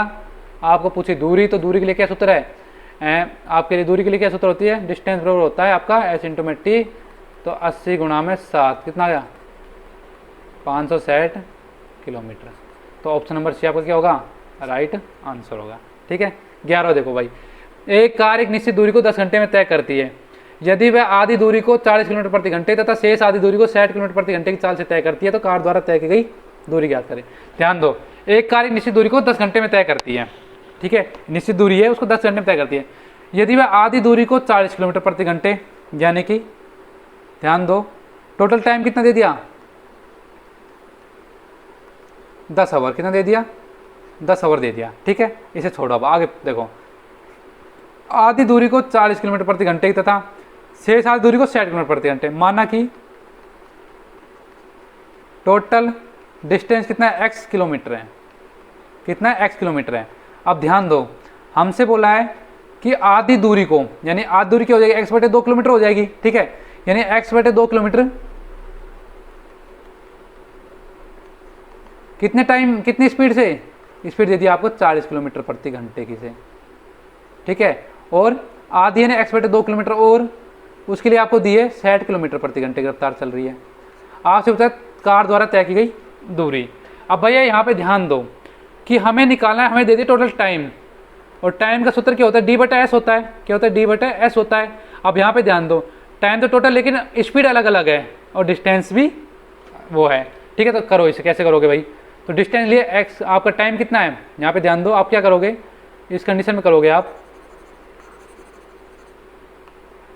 आपको पूछी दूरी, तो दूरी के लिए क्या सूत्र है, आपके लिए दूरी के लिए क्या सूत्र होती है, डिस्टेंस बराबर होता है आपका एस इंटू में टी। तो 80 गुणा में 7 कितना गया, 560 किलोमीटर। तो ऑप्शन नंबर सी आपका क्या होगा, राइट आंसर होगा। ठीक है। 11 देखो भाई, एक कार एक निश्चित दूरी को 10 घंटे में तय करती है। यदि वह आधी दूरी को 40 किलोमीटर प्रति घंटे तथा शेष आधी दूरी को 60 किलोमीटर प्रति घंटे की चाल से तय करती है, तो कार द्वारा तय की गई दूरी ज्ञात करें। ध्यान दो, एक कार एक निश्चित दूरी को 10 घंटे में तय करती है, ठीक है, निश्चित दूरी है उसको 10 घंटे में तय करती है। यदि वह आधी दूरी को 40 किलोमीटर प्रति घंटे, यानी कि ध्यान दो टोटल टाइम कितना दे दिया, 10 आवर, कितना दे दिया, 10 आवर दे दिया। ठीक है, इसे छोड़ो। अब आगे देखो, आधी दूरी को 40 किलोमीटर प्रति घंटे तथा शेष आधी दूरी को 60 किलोमीटर प्रति घंटे, माना कि टोटल डिस्टेंस कितना है, x किलोमीटर है, कितना है, x किलोमीटर है। अब ध्यान दो, हमसे बोला है कि आधी दूरी को, यानी आधी दूरी क्या हो जाएगी, x बटे 2 किलोमीटर हो जाएगी। ठीक है, यानी x बटे 2 किलोमीटर कितने टाइम, कितनी स्पीड से, स्पीड दे दी आपको 40 किलोमीटर प्रति घंटे की से। ठीक है, और आधी यानी x बटे 2 किलोमीटर, और उसके लिए आपको दिए 60 किलोमीटर प्रति घंटे की रफ्तार चल रही है। आपसे पूछा कार द्वारा तय की गई दूरी। अब भैया यहाँ पे ध्यान दो कि हमें निकालना है, हमें दे दी टोटल टाइम, और टाइम का सूत्र क्या होता है, डी बटा एस होता है। क्या होता है, डी बटा एस होता है। अब यहाँ पे ध्यान दो, टाइम तो टोटल, लेकिन स्पीड अलग अलग है और डिस्टेंस भी वो है। ठीक है, तो करो इसे, कैसे करोगे भाई, तो डिस्टेंस लिए एक्स, आपका टाइम कितना है, यहाँ पे ध्यान दो, आप क्या करोगे, इस कंडीशन में करोगे आप,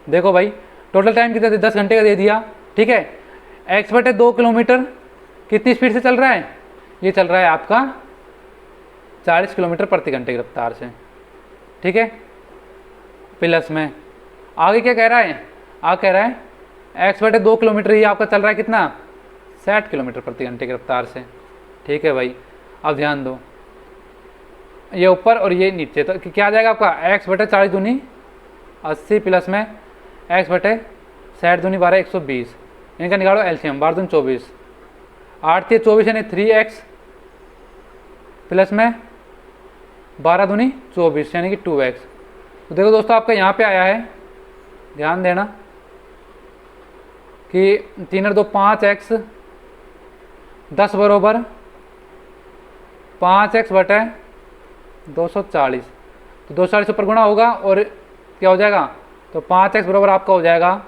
देखो भाई टोटल टाइम कितना, 10 घंटे का दे दिया। ठीक है, एक्स बटे 2 किलोमीटर कितनी स्पीड से चल रहा है, ये चल रहा है आपका 40 किलोमीटर प्रति घंटे की रफ्तार से। ठीक है, प्लस में आगे क्या कह रहा है, आगे कह रहा है एक्स बटे 2 किलोमीटर ये आपका चल रहा है कितना, 60 किलोमीटर प्रति घंटे की रफ्तार से। ठीक है भाई, अब ध्यान दो, ये ऊपर और ये नीचे, तो क्या आ जाएगा आपका, एक्स बटे 40 दूनी 80 प्लस में एक्स बटे 60 दूनी 12 120, इनका निकालो एलसीएम, 12 दूनी 24, 8 3 24 यानी 3x प्लस में 12 दूनी 24 यानी कि 2x। तो देखो दोस्तों, आपका यहाँ पे आया है, ध्यान देना कि 3 और 2 5x, 10 बरोबर 5x बटे 240, तो 240 ऊपर गुणा होगा और क्या हो जाएगा, तो 5x बराबर आपका हो जाएगा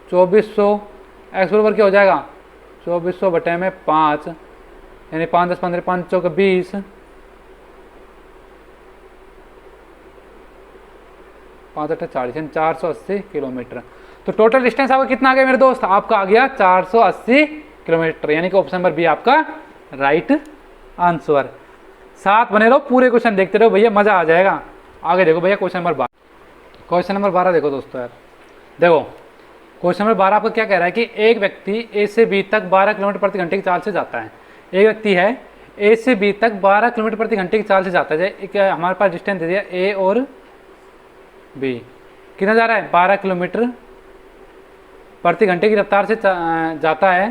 2400, x बराबर क्या हो जाएगा 2400 बटे में 5, यानी 5 10 15 5 चौके 20, 5 8 40 यानी 480 किलोमीटर। तो टोटल डिस्टेंस आपका कितना आ गया मेरे दोस्त, आपका आ गया 480 किलोमीटर, यानी कि ऑप्शन नंबर बी आपका राइट आंसर। साथ बने रहो, पूरे क्वेश्चन देखते रहो भैया, मजा आ जाएगा। आगे देखो भैया क्वेश्चन नंबर 12, क्वेश्चन नंबर 12 देखो दोस्तों यार, देखो क्वेश्चन नंबर 12 आपको क्या कह रहा है कि एक व्यक्ति ए से बी तक 12 किलोमीटर प्रति घंटे की चाल से जाता है। एक व्यक्ति है ए से बी तक 12 किलोमीटर प्रति घंटे की चाल से जाता है। एक हमारे पास डिस्टेंस दे दिया ए और बी, कितना जा रहा है 12 किलोमीटर प्रति घंटे की रफ्तार से जाता है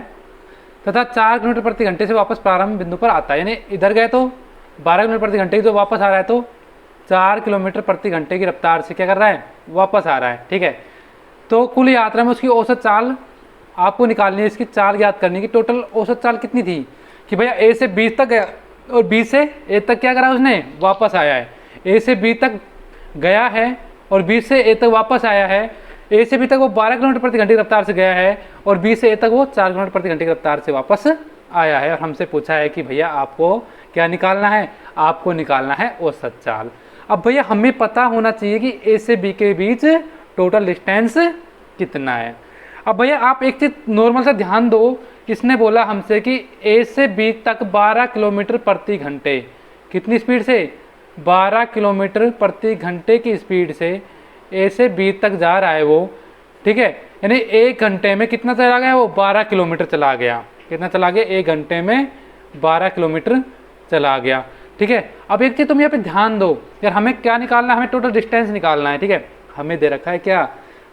तथा 4 किलोमीटर प्रति घंटे से वापस प्रारंभ बिंदु पर आता है। यानी इधर गए तो 12 किलोमीटर प्रति घंटे की, जो वापस आ रहा है तो 4 किलोमीटर प्रति घंटे की रफ्तार से क्या कर रहा है, वापस आ रहा है। ठीक है, तो कुल यात्रा में उसकी औसत चाल आपको निकालनी है, इसकी चाल ज्ञात करनी की। टोटल औसत चाल कितनी थी कि भैया ए से बी तक गया और बी से ए तक क्या करा उसने, वापस आया है। ए से बी तक गया है और बी से ए तक वापस आया है। ए से बी तक वो 12 किलोमीटर प्रति घंटे की रफ्तार से गया है और बी से ए तक वो 4 किलोमीटर प्रति घंटे की रफ्तार से वापस आया है। और हमसे पूछा है कि भैया आपको क्या निकालना है, आपको निकालना है औसत चाल। अब भैया हमें पता होना चाहिए कि ए से बी के बीच टोटल डिस्टेंस कितना है। अब भैया आप एक चीज नॉर्मल सा ध्यान दो, इसने बोला हमसे कि ए से बी तक 12 किलोमीटर प्रति घंटे, कितनी स्पीड से, 12 किलोमीटर प्रति घंटे की स्पीड से ए से बी तक जा रहा है वो। ठीक है, यानी 1 घंटे में कितना चला गया वो, 12 किलोमीटर चला गया। कितना चला गया, 1 घंटे में 12 किलोमीटर चला गया। ठीक है, अब एक चीज़ तुम यहाँ पे ध्यान दो यार, हमें क्या निकालना है, हमें टोटल डिस्टेंस निकालना है। ठीक है, हमें दे रखा है क्या,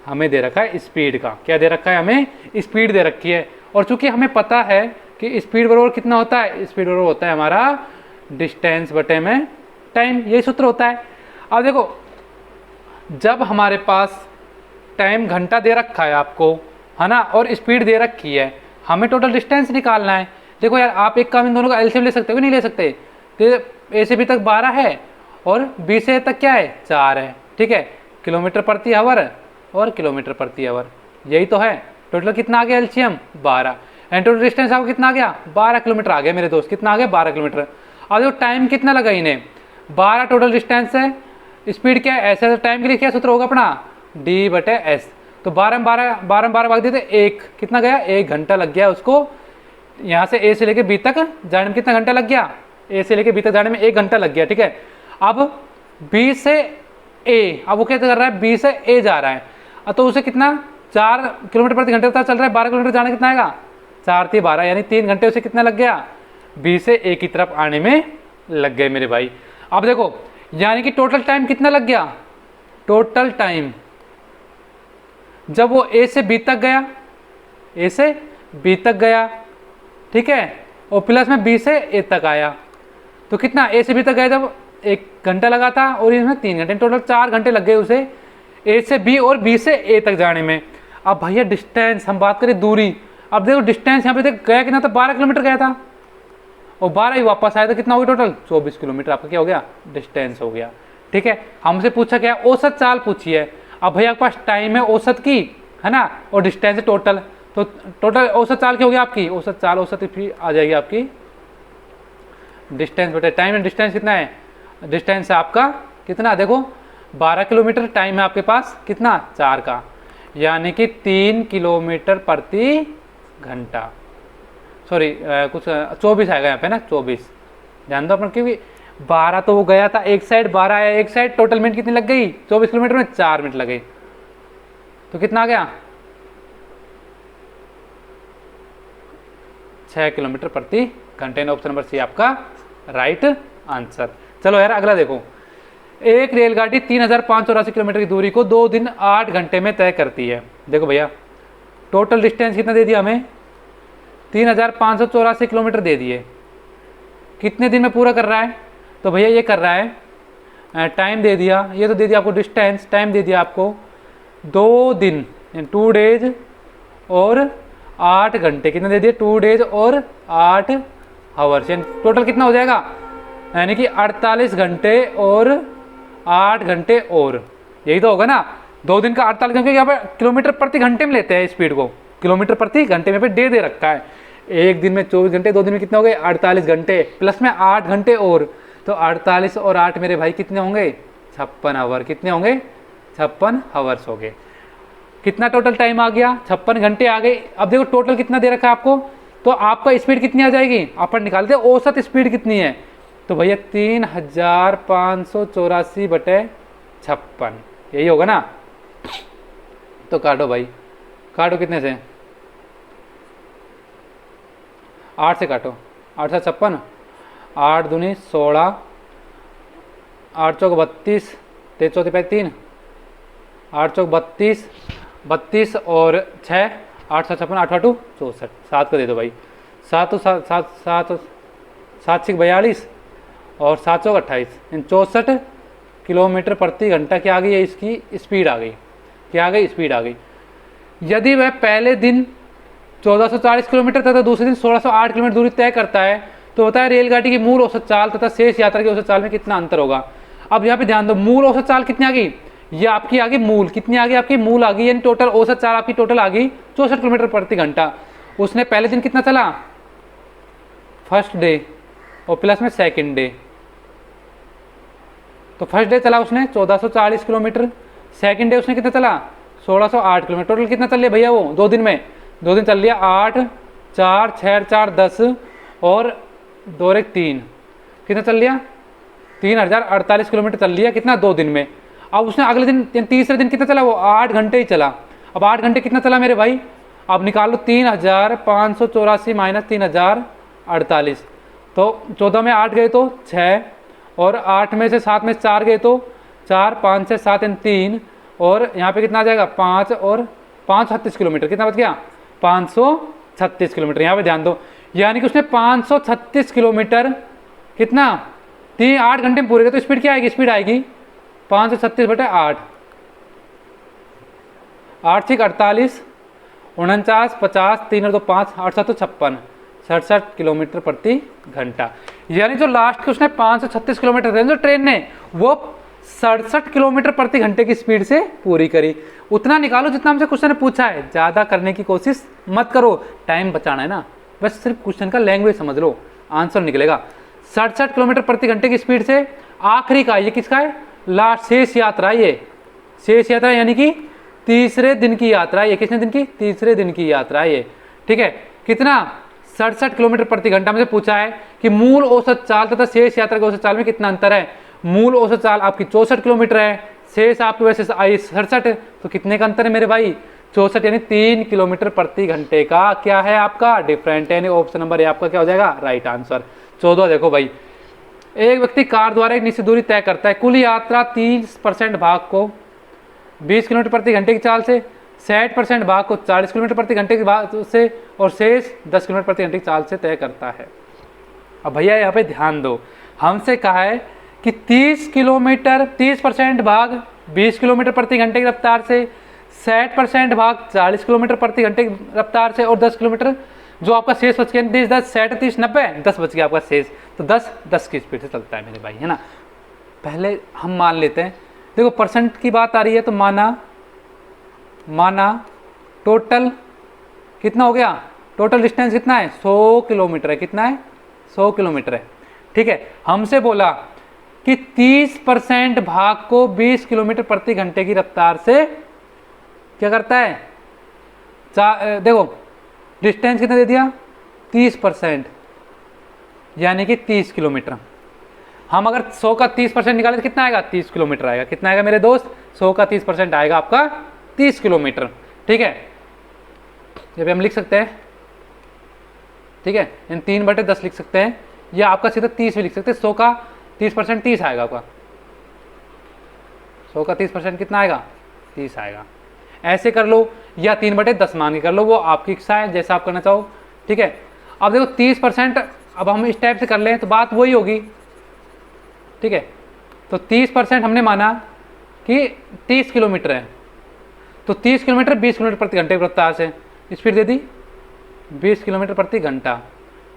हमें दे रखा है स्पीड का, क्या दे रखा है, हमें स्पीड दे रखी है। और चूंकि हमें पता है कि स्पीड बराबर कितना होता है, स्पीड बराबर होता है हमारा डिस्टेंस बटे में टाइम, यही सूत्र होता है। अब देखो, जब हमारे पास टाइम घंटा दे रखा है आपको, है ना, और स्पीड दे रखी है, हमें टोटल डिस्टेंस निकालना है। देखो यार, आप एक काम इन दोनों का एलसीएम ले सकते हो, नहीं ले सकते, तो ए से बी तक 12 है और बी से ए तक क्या है, 4 है। ठीक है, किलोमीटर प्रति आवर और किलोमीटर प्रति आवर, यही तो है। टोटल कितना आ गया एलसीएम, 12, एंड टोटल डिस्टेंस आपको कितना आ गया, 12 किलोमीटर आ गया मेरे दोस्त, कितना आ गया, 12 किलोमीटर। अब देखो टाइम कितना लगा इन्हें, 12 टोटल डिस्टेंस है, स्पीड क्या है, ऐसे टाइम के लिए क्या सूत्र होगा अपना, डी बटे एस। तो 12 में 12 भाग देते, 1 कितना गया, 1 घंटा लग गया उसको, यहाँ से ए से लेके बी तक जाने में कितना घंटा लग गया, ए से लेके बी तक जाने में 1 घंटा लग गया। ठीक है, अब बी से ए, अब वो क्या कर रहा है, बी से ए जा रहा है, तो उसे कितना 4 किलोमीटर प्रति घंटे चल रहा है, 12 किलोमीटर जाने कितना आएगा, 4 × 12, यानी 3 घंटे उसे कितना लग गया, बी से ए की तरफ आने में लग गए मेरे भाई। अब देखो, यानी कि टोटल टाइम कितना लग गया, टोटल टाइम जब वो ए से बी तक गया, ए से बी तक गया, ठीक है, और प्लस में बी से ए तक आया, तो कितना, ए से बी तक गया जब 1 घंटा लगा था और इसमें 3 घंटे, टोटल 4 घंटे लग गए उसे ए से बी और बी से ए तक जाने में। अब भैया डिस्टेंस, हम बात करें दूरी, अब देखो डिस्टेंस यहाँ पे देख गया कितना था, 12 किलोमीटर गया था और 12 ही वापस आया, तो कितना हो गया टोटल, 24 किलोमीटर आपका क्या हो गया, डिस्टेंस हो गया। ठीक है, हमसे पूछा क्या, औसत चाल पूछी है। अब भैया आपके पास टाइम है औसत की, है ना, और डिस्टेंस है टोटल, तो टोटल औसत चाल क्या हो गया आपकी, औसत चाल, औसत भी आ जाएगी आपकी डिस्टेंस बटे टाइम। डिस्टेंस कितना है, डिस्टेंस है आपका कितना, देखो 12 किलोमीटर, टाइम है आपके पास कितना, 4 का, यानी कि 3 किलोमीटर प्रति घंटा, सॉरी कुछ 24 आएगा यहाँ पे ना, 24 ध्यान दो अपन, क्योंकि 12 तो वो गया था एक साइड, 12 आया एक साइड, टोटल मिनट कितनी लग गई, 24 किलोमीटर में 4 मिनट लगे, तो कितना आ गया, 6 किलोमीटर प्रति घंटे। ऑप्शन नंबर सी आपका राइट आंसर। चलो यार अगला देखो, एक रेलगाड़ी 3584 किलोमीटर की दूरी को 2 दिन 8 घंटे में तय करती है। देखो भैया, टोटल डिस्टेंस कितना दे दिया हमें, 3584 किलोमीटर दे दिए, कितने दिन में पूरा कर रहा है, तो भैया ये कर रहा है, टाइम दे दिया, ये तो दे दिया आपको डिस्टेंस, टाइम दे दिया आपको 2 दिन 2 डेज और 8 घंटे, कितने दे दिए, 2 डेज और 8 आवर्स, यानी टोटल कितना हो जाएगा, यानी कि 48 घंटे और 8 घंटे, और यही तो होगा ना, 2 दिन का 48 घंटे, यहाँ पर किलोमीटर प्रति घंटे में लेते हैं स्पीड को, किलोमीटर प्रति घंटे में पे डे दे रखा है, एक दिन में 24 घंटे, 2 दिन में कितने हो गए, 48 घंटे, प्लस में 8 घंटे और, तो 48 और 8 मेरे भाई कितने होंगे, 56 आवर, कितने होंगे, 56 आवर्स हो गए। कितना टोटल टाइम आ गया, 56 घंटे आ गए। अब देखो टोटल कितना दे रखा है आपको, तो आपका स्पीड कितनी आ जाएगी, अपन निकालते हैं औसत स्पीड कितनी है, तो भैया 3584 बटे 56, यही होगा ना, तो काटो भाई, काटो कितने से, 8 से काटो, 8 से 56, 8 दूनी 16, 8 चौक 32, 3 चौथी 3, 8 चौक 32, 32 और 6, 8 7 56, 8 8 64, 7 को दे दो भाई, 7 7 7 7 7 6 42 और 7 चौक 28, 64 किलोमीटर प्रति घंटा क्या आ गई है, इसकी स्पीड आ गई, क्या आ गई, स्पीड आ गई। यदि वह पहले दिन 1440 किलोमीटर तथा दूसरे दिन 1608 किलोमीटर दूरी तय करता है, तो होता है रेलगाड़ी की मूल औसत चाल तथा शेष यात्रा की औसत चाल में कितना अंतर होगा। अब यहाँ पे ध्यान दो, मूल औसत चाल कितनी आ गई, ये आपकी आ गई मूल, कितनी आ गई आपकी मूल आ गई, यानी टोटल औसत चाल आपकी टोटल आ गई 64 किलोमीटर प्रति घंटा। उसने पहले दिन कितना चला, फर्स्ट डे और प्लस में सेकंड डे, तो फर्स्ट डे चला उसने 1440 किलोमीटर, सेकंड डे उसने कितना चला 1608 किलोमीटर, टोटल कितना चल लिया भैया वो 2 दिन में, 2 दिन चल लिया 8 4 6 4 10 और 2 1 3, कितना चल लिया 3048 किलोमीटर चल लिया, कितना 2 दिन में। अब उसने अगले दिन तीसरे दिन कितना चला, वो 8 घंटे ही चला। अब 8 घंटे कितना चला मेरे भाई, अब निकालो 3584 माइनस 3048, तो 14 में 8 गए तो 6, और 8 में से 7 में 4 गए तो 4, 5 से 7 एंड 3, और यहाँ पे कितना आ जाएगा 5 और 536 किलोमीटर, कितना बच गया 536 किलोमीटर। यहाँ पे ध्यान दो, यानी कि उसने 536 किलोमीटर कितना 8 घंटे में पूरे गए, तो स्पीड क्या आएगी, स्पीड आएगी 536/8, 8 6 48, 49 50, 3 और 2 5, 8 7 56, 67 किलोमीटर प्रति घंटा। यानी जो लास्ट के उसने 536 किलोमीटर जो ट्रेन ने वो 67 किलोमीटर प्रति घंटे की स्पीड से पूरी करी। उतना निकालो जितना हमसे क्वेश्चन ने पूछा है, ज़्यादा करने की कोशिश मत करो, टाइम बचाना है ना, बस सिर्फ क्वेश्चन का लैंग्वेज समझ लो, आंसर निकलेगा। 67 किलोमीटर प्रति घंटे की स्पीड से आखिरी का ये किसका है, लास्ट शेष यात्रा, ये शेष यात्रा यानी कि तीसरे दिन की यात्रा, ये कितने दिन की, तीसरे दिन की यात्रा ये, ठीक है। कितना 67 किलोमीटर प्रति घंटा में से पूछा है कि मूल औसत चाल तथा शेष यात्रा के औसत चाल में कितना अंतर है। मूल औसत चाल आपकी 64 किलोमीटर है, शेष आपकी वैसे आई 67 है, तो कितने का अंतर है मेरे भाई 64, यानी 3 किलोमीटर प्रति घंटे का क्या है आपका डिफरेंट, यानी ऑप्शन नंबर ए आपका क्या हो जाएगा राइट आंसर। 14 देखो भाई, एक व्यक्ति कार द्वारा एक निश्चित दूरी तय करता है, कुल यात्रा 30% भाग को 20 किलोमीटर प्रति घंटे की चाल से, 60% भाग को 40 किलोमीटर प्रति घंटे की भाग से, और शेष 10 किलोमीटर प्रति घंटे की चाल से तय करता है। अब भैया यहाँ पे ध्यान दो, हमसे कहा है कि 30% भाग 20 किलोमीटर प्रति घंटे की रफ्तार से, 60% भाग 40 किलोमीटर प्रति घंटे की रफ्तार से, और 10 किलोमीटर जो आपका शेष बच गया 10 60 30 90 10 बच गया आपका शेष, तो 10 की स्पीड से चलता है मेरे भाई, है ना। पहले हम मान लेते हैं, देखो परसेंट की बात आ रही है, तो माना टोटल कितना हो गया, टोटल डिस्टेंस कितना है 100 किलोमीटर है, कितना है 100 किलोमीटर है, ठीक है। हमसे बोला कि 30% भाग को 20 किलोमीटर प्रति घंटे की रफ्तार से क्या करता है, देखो डिस्टेंस कितना दे दिया 30%, यानी कि 30 किलोमीटर। हम अगर 100 का 30% निकालें तो कितना आएगा 30 किलोमीटर आएगा, कितना आएगा मेरे दोस्त 100 का 30% आएगा आपका 30 किलोमीटर, ठीक है। ये भी हम लिख सकते हैं, ठीक है, इन 3/10 लिख सकते हैं, या आपका सीधा 30 भी लिख सकते हैं। 100 का 30% 30 आएगा आपका, 100 का 30% कितना आएगा 30 आएगा। ऐसे कर लो या 3/10 मान के कर लो, वो आपकी इच्छा है, जैसा आप करना चाहो, ठीक है। अब देखो 30%, अब हम इस टाइप से कर लें तो बात वही होगी, ठीक है। तो 30% हमने माना कि 30 किलोमीटर है, तो 30 किलोमीटर 20 किलोमीटर प्रति घंटे की रफ्तार से स्पीड दे दी 20 किलोमीटर प्रति घंटा,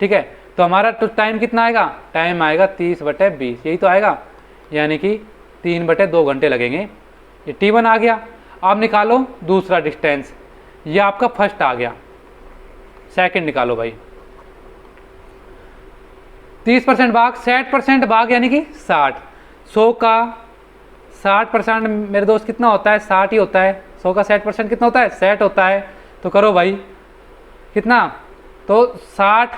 ठीक है। तो हमारा तो टाइम कितना आएगा, टाइम आएगा 30/20, यही तो आएगा, यानी कि 3/2 घंटे लगेंगे। ये T1 आ गया। अब निकालो दूसरा डिस्टेंस, ये आपका फर्स्ट आ गया, सेकंड निकालो भाई। 30% भाग 60% भाग यानी कि 60, 100 का 60% मेरे दोस्त कितना होता है 60 ही होता है, 100 का 60% कितना होता है 60 होता है, तो करो भाई कितना, तो 60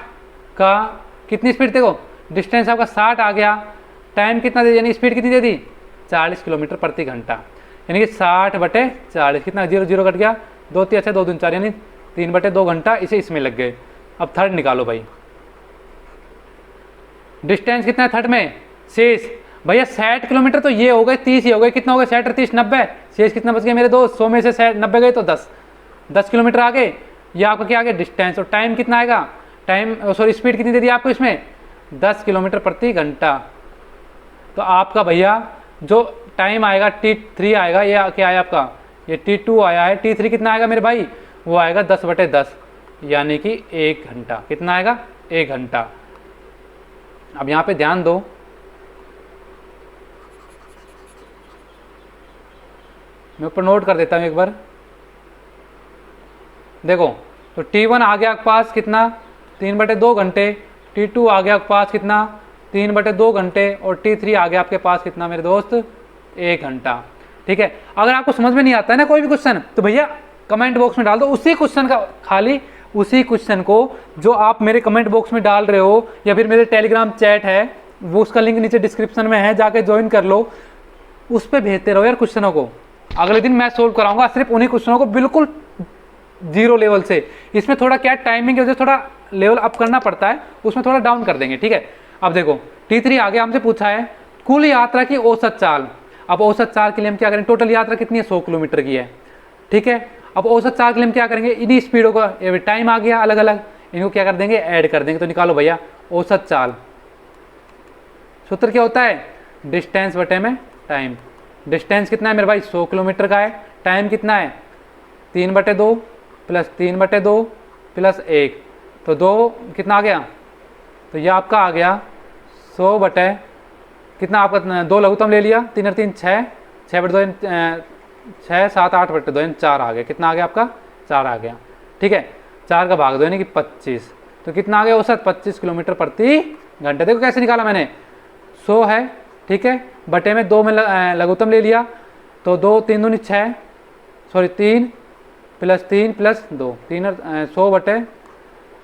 का कितनी स्पीड, देखो डिस्टेंस आपका 60 आ गया, टाइम कितना दे, यानी स्पीड कितनी दे दी 40 किलोमीटर प्रति घंटा, यानी कि 60/40 कितना, 0 0 कट गया, 2 3 2 2 4, यानी 3/2 घंटा इसे इसमें लग गए। अब थर्ड निकालो भाई, डिस्टेंस कितना है थर्ड में, शेष भैया 60 किलोमीटर तो ये हो गए, 30 ही हो गए, कितना हो गया 60 30 90, शेष कितना बच गया मेरे दोस्त, 100 में से 90 गए तो 10 किलोमीटर आ गए, ये आपका क्या आ गया डिस्टेंस। और टाइम कितना आएगा, टाइम सॉरी स्पीड कितनी दे दी आपको इसमें 10 किलोमीटर प्रति घंटा। तो आपका भैया जो टाइम आएगा T3 आएगा, ये क्या आया आपका, ये T2 आया है, T3 कितना आएगा मेरे भाई, वो आएगा 10/10, यानी कि 1 घंटा, कितना आएगा 1 घंटा। अब यहाँ पे ध्यान दो, मैं ऊपर नोट कर देता हूँ एक बार, देखो तो T1 आ गया आपके पास कितना 3/2 घंटे, T2 आ गया आपके पास कितना 3/2 घंटे, और T3 आ गया आपके पास कितना मेरे दोस्त 1 घंटा, ठीक है। अगर आपको समझ में नहीं आता है ना कोई भी क्वेश्चन, तो भैया कमेंट बॉक्स में डाल दो उसी क्वेश्चन का, खाली उसी क्वेश्चन को जो आप मेरे कमेंट बॉक्स में डाल रहे हो, या फिर मेरे टेलीग्राम चैट है वो उसका लिंक नीचे डिस्क्रिप्शन में है, जाके ज्वाइन कर लो, उस पर भेजते रहो यार क्वेश्चनों को। अगले दिन मैं सोल्व कराऊंगा सिर्फ उन्हीं क्वेश्चनों को, बिल्कुल जीरो लेवल से। इसमें थोड़ा क्या टाइमिंग की वजह से थोड़ा लेवल अप करना पड़ता है, उसमें थोड़ा डाउन कर देंगे, ठीक है। अब देखो T3 आगे हमसे पूछा है कुल यात्रा की औसत चाल। अब औसत चाल के लिए हम क्या करें, टोटल यात्रा कितनी है 100 किलोमीटर की है, ठीक है। अब औसत चाल के लिए हम क्या करेंगे, इन्हीं स्पीडों का टाइम आ गया अलग अलग, इनको क्या कर देंगे ऐड कर देंगे। तो निकालो भैया औसत चाल, सूत्र क्या होता है डिस्टेंस बटे में टाइम। डिस्टेंस कितना है मेरे भाई 100 किलोमीटर का है, टाइम कितना है 3/2 प्लस 3/2 प्लस 1, तो 2 कितना आ गया, तो ये आपका आ गया 100 बटे कितना आपका 2 लघुत्तम ले लिया, 3 और 3 6, 6/2 6 7 8/2 4 आ गया, कितना आ गया आपका 4 आ गया, ठीक है। 4 का भाग 2 यानी कि 25, तो कितना आ गया औसत 25 किलोमीटर प्रति घंटे। देखो कैसे निकाला मैंने, 100 है, ठीक है, बटे में 2 में लघुत्तम ले लिया, तो 2 3 दूनी 6, सॉरी 3 प्लस 3 प्लस 2, 3 और 100 बटे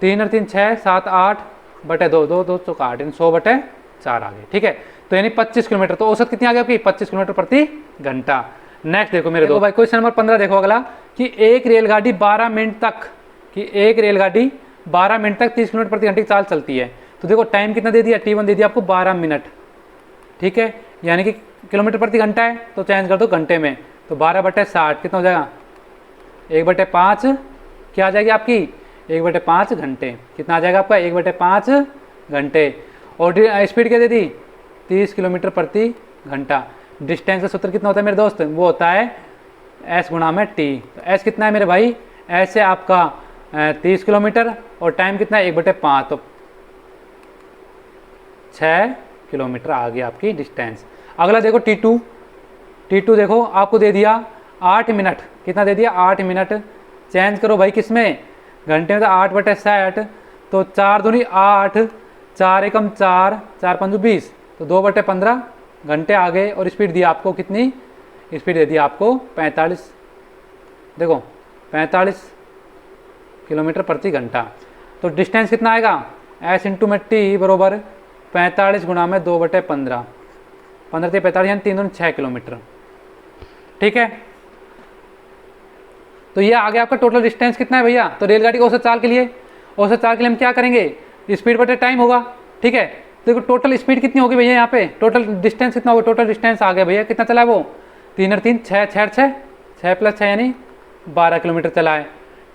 3 और 3 6 7 8/2, 2 2 चौका 8, 100/4 आ गए, ठीक है। तो यानी 25 किलोमीटर, तो औसत कितनी आ गई आपकी 25 किलोमीटर प्रति घंटा। नेक्स्ट देखो मेरे दोस्त भाई क्वेश्चन नंबर 15 देखो अगला, कि एक रेलगाड़ी 12 मिनट तक, कि एक रेलगाड़ी 12 मिनट तक 30 किलोमीटर प्रति घंटे की चाल चलती है। तो देखो टाइम कितना दे दिया, T1 दे दिया आपको 12 मिनट, ठीक है, यानी कि किलोमीटर प्रति घंटा है तो चेंज कर दो घंटे में, तो 12/60 कितना हो जाएगा 1/5, क्या आ जाएगी आपकी 1/5 घंटे, कितना आ जाएगा आपका 1/5 घंटे। और स्पीड क्या दे दी 30 किलोमीटर प्रति घंटा। डिस्टेंस का सूत्र कितना होता है मेरे दोस्त, वो होता है S गुणा में T। तो S कितना है मेरे भाई, S है आपका 30 किलोमीटर और टाइम कितना है 1/5, तो 6 किलोमीटर आ गया आपकी डिस्टेंस। अगला देखो T2 देखो आपको दे दिया 8 मिनट, कितना दे दिया 8 मिनट, चेंज करो भाई किसमें घंटे में, तो 8/60, तो 4 दूनी 8, 4 एकम 4, 4 पंजू 20, तो 2/15 घंटे आ गए। और स्पीड दी आपको कितनी, स्पीड दे दी आपको 45, देखो 45 किलोमीटर प्रति घंटा। तो डिस्टेंस कितना आएगा S इंटू में T बरोबर 45 गुणा में 2/15, 15 से 45 यानी 3 दूनी 6 किलोमीटर, ठीक है। तो ये आ गया आपका टोटल डिस्टेंस कितना है भैया। तो रेलगाड़ी की औसत चाल के लिए हम क्या करेंगे, स्पीड बटे टाइम होगा, ठीक है। देखो टोटल स्पीड कितनी होगी भैया, यहाँ पे टोटल डिस्टेंस कितना होगा, टोटल डिस्टेंस आ गया भैया कितना चला है वो 3 और 3 6 6 प्लस 6 यानी 12 किलोमीटर चला है,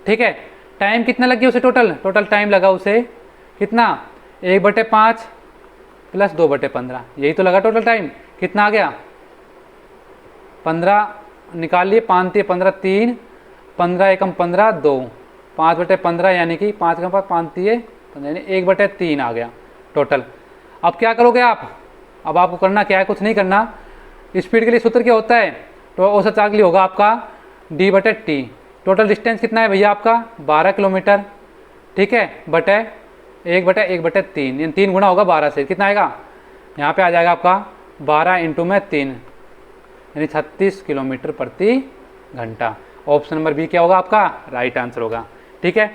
ठीक है। टाइम कितना लग गया उसे, टोटल टाइम लगा उसे कितना 1/5 प्लस 2/15, यही तो लगा टोटल टाइम, कितना आ गया 15 निकाल लिए, 5 3 15 3, 15 एकम 15 2, 5/15 यानी कि 5 का 5 3 यानी 1/3 आ गया टोटल। अब क्या करोगे आप, अब आपको करना क्या है, कुछ नहीं करना। स्पीड के लिए सूत्र क्या होता है, तो औसत चाल के लिए होगा आपका D/T। टोटल डिस्टेंस कितना है भैया आपका 12 किलोमीटर, ठीक है, बटे 1/3 यानी 3 गुना होगा 12 से, कितना आएगा यहाँ पे आ जाएगा आपका 12 इंटू में 3 यानी 36 किलोमीटर प्रति घंटा। ऑप्शन नंबर बी क्या होगा आपका राइट आंसर होगा, ठीक है।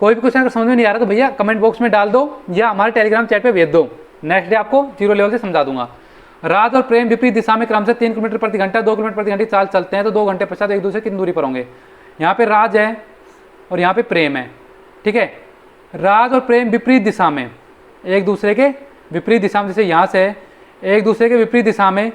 कोई भी क्वेश्चन अगर समझ में नहीं आ रहा तो भैया कमेंट बॉक्स में डाल दो या हमारे टेलीग्राम चैट पे भेज दो, नेक्स्ट डे आपको 0 लेवल से समझा दूंगा। राज और प्रेम विपरीत दिशा में क्रम से 3 किलोमीटर प्रति घंटा 2 किलोमीटर प्रति घंटे चाल चलते हैं, तो 2 घंटे पश्चात एक दूसरे कितनी दूरी पर होंगे। यहाँ पे राज है और यहाँ पे प्रेम है, ठीक है। राज और प्रेम विपरीत दिशा में एक दूसरे के विपरीत दिशा में, जैसे यहाँ से एक दूसरे के विपरीत दिशा में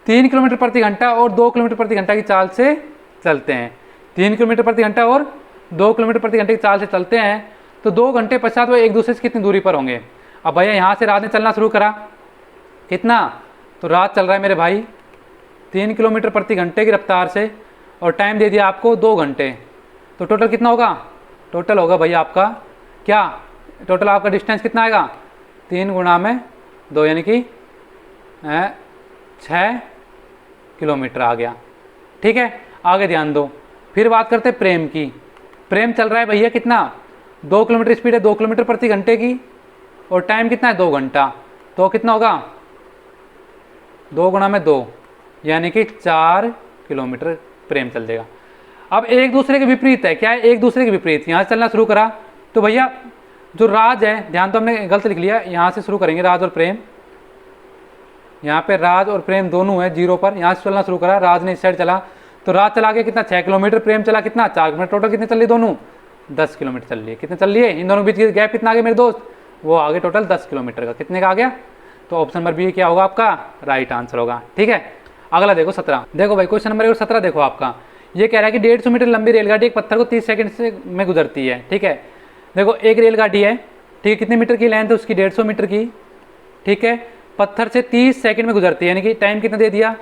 3 किलोमीटर प्रति घंटा और 2 किलोमीटर प्रति घंटा की चाल से चलते हैं। 3 किलोमीटर प्रति घंटा और 2 किलोमीटर प्रति घंटे की चाल से चलते हैं, तो 2 घंटे पश्चात वो एक दूसरे से कितनी दूरी पर होंगे। अब भैया यहाँ से राज ने चलना शुरू करा, कितना, तो राज चल रहा है मेरे भाई 3 किलोमीटर प्रति घंटे की रफ्तार से और टाइम दे दिया आपको 2 घंटे, तो टोटल कितना होगा, टोटल होगा भैया आपका क्या, टोटल आपका डिस्टेंस कितना आएगा 3 गुणा में 2 यानी कि 6 किलोमीटर आ गया, ठीक है। आगे ध्यान दो, फिर बात करते हैं प्रेम की। प्रेम चल रहा है भैया कितना 2 किलोमीटर स्पीड है 2 किलोमीटर प्रति घंटे की और टाइम कितना है 2 घंटा, तो कितना होगा 2 गुणा में 2 यानी कि 4 किलोमीटर प्रेम चल देगा। अब एक दूसरे के विपरीत है, क्या है एक दूसरे के विपरीत, यहाँ से चलना शुरू करा, तो भैया जो राज है, ध्यान तो हमने गलत लिख लिया, यहाँ से शुरू करेंगे राज और प्रेम, यहाँ पे राज और प्रेम दोनों है 0 पर, यहाँ से चलना शुरू करा, राज ने इस साइड चला तो रात चला गया कितना 6 किलोमीटर, प्रेम चला कितना 4 किलोमीटर, टोटल कितने चल रही दोनों 10 किलोमीटर चल रही है। कितने चल रही है इन दोनों के बीच गैप कितना आ गया मेरे दोस्त, वो आगे टोटल 10 किलोमीटर का। कितने का आ गया, तो ऑप्शन नंबर बी क्या होगा आपका राइट आंसर होगा। ठीक है, अगला देखो 17। देखो भाई क्वेश्चन नंबर 17 देखो आपका, ये कह रहा है कि 150 मीटर लंबी रेलगाड़ी एक पत्थर को 30 सेकंड से में गुजरती है। ठीक है, देखो एक रेलगाड़ी है, ठीक है, कितने मीटर की लेंथ है उसकी 150 मीटर की। ठीक है, पत्थर से 30 सेकंड में गुजरती है, यानी कि टाइम कितना दे दिया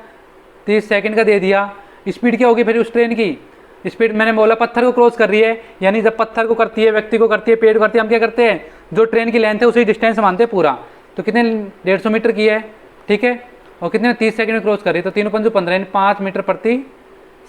30 सेकंड का दे दिया। स्पीड क्या होगी फिर उस ट्रेन की, स्पीड मैंने बोला पत्थर को क्रॉस कर रही है, यानी जब पत्थर को करती है, व्यक्ति को करती है, पेड़ को करती है, हम क्या करते हैं जो ट्रेन की लेंथ है उसी डिस्टेंस मानते हैं पूरा। तो कितने 150 मीटर की है। ठीक है, और कितने 30 सेकंड में क्रॉस कर रही है, तो 3 5 15 यानी 5 मीटर प्रति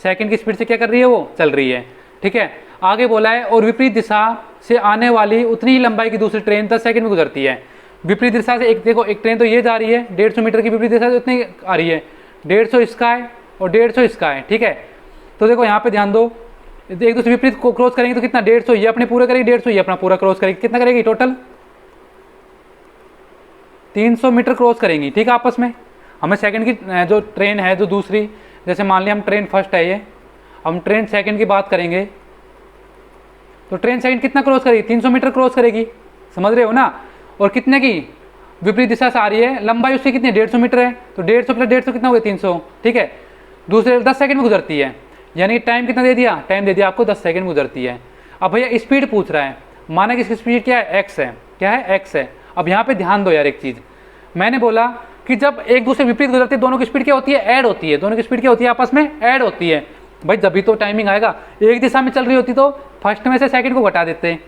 सेकंड की स्पीड से क्या कर रही है वो चल रही है। ठीक है, आगे बोला है और विपरीत दिशा से आने वाली उतनी ही लंबाई की दूसरी ट्रेन 10 सेकंड में गुजरती है। विपरीत दिशा से एक देखो, एक ट्रेन तो ये जा रही है 150 मीटर की, विपरीत दिशा से उतनी आ रही है 150 इसका है और 150 इसका है। ठीक है, तो देखो यहाँ पे ध्यान दो, एक दूसरे विपरीत को क्रॉस करेंगे तो कितना 150 ये अपने पूरा करेगी, 150 ये अपना पूरा क्रॉस करेगी, कितना करेगी टोटल 300 मीटर क्रॉस करेंगी। ठीक है, आपस में हमें सेकंड की जो ट्रेन है जो दूसरी, जैसे मान लिया हम ट्रेन फर्स्ट है ये, हम ट्रेन सेकंड की बात करेंगे तो ट्रेन सेकंड कितना क्रॉस करेगी 300 मीटर क्रॉस करेगी, समझ रहे हो ना। और कितने की विपरीत दिशा से आ रही है, लंबाई उसकी कितनी 150 मीटर है, तो 150 प्लस 150 कितना हो गया 300। ठीक है, दूसरे 10 सेकंड में गुजरती है, यानी टाइम कितना दे दिया, टाइम दे दिया आपको 10 सेकंड गुजरती है। अब भैया स्पीड पूछ रहा है, माना कि इसकी स्पीड क्या है एक्स है, क्या है एक्स है। अब यहाँ पे ध्यान दो यार एक चीज़, मैंने बोला कि जब एक दूसरे विपरीत गुजरते हैं दोनों की स्पीड क्या होती है ऐड होती है, दोनों की स्पीड क्या होती है आपस में ऐड होती है। भाई जब भी तो टाइमिंग आएगा, एक दिशा में चल रही होती तो फर्स्ट में से सेकंड को घटा देते हैं,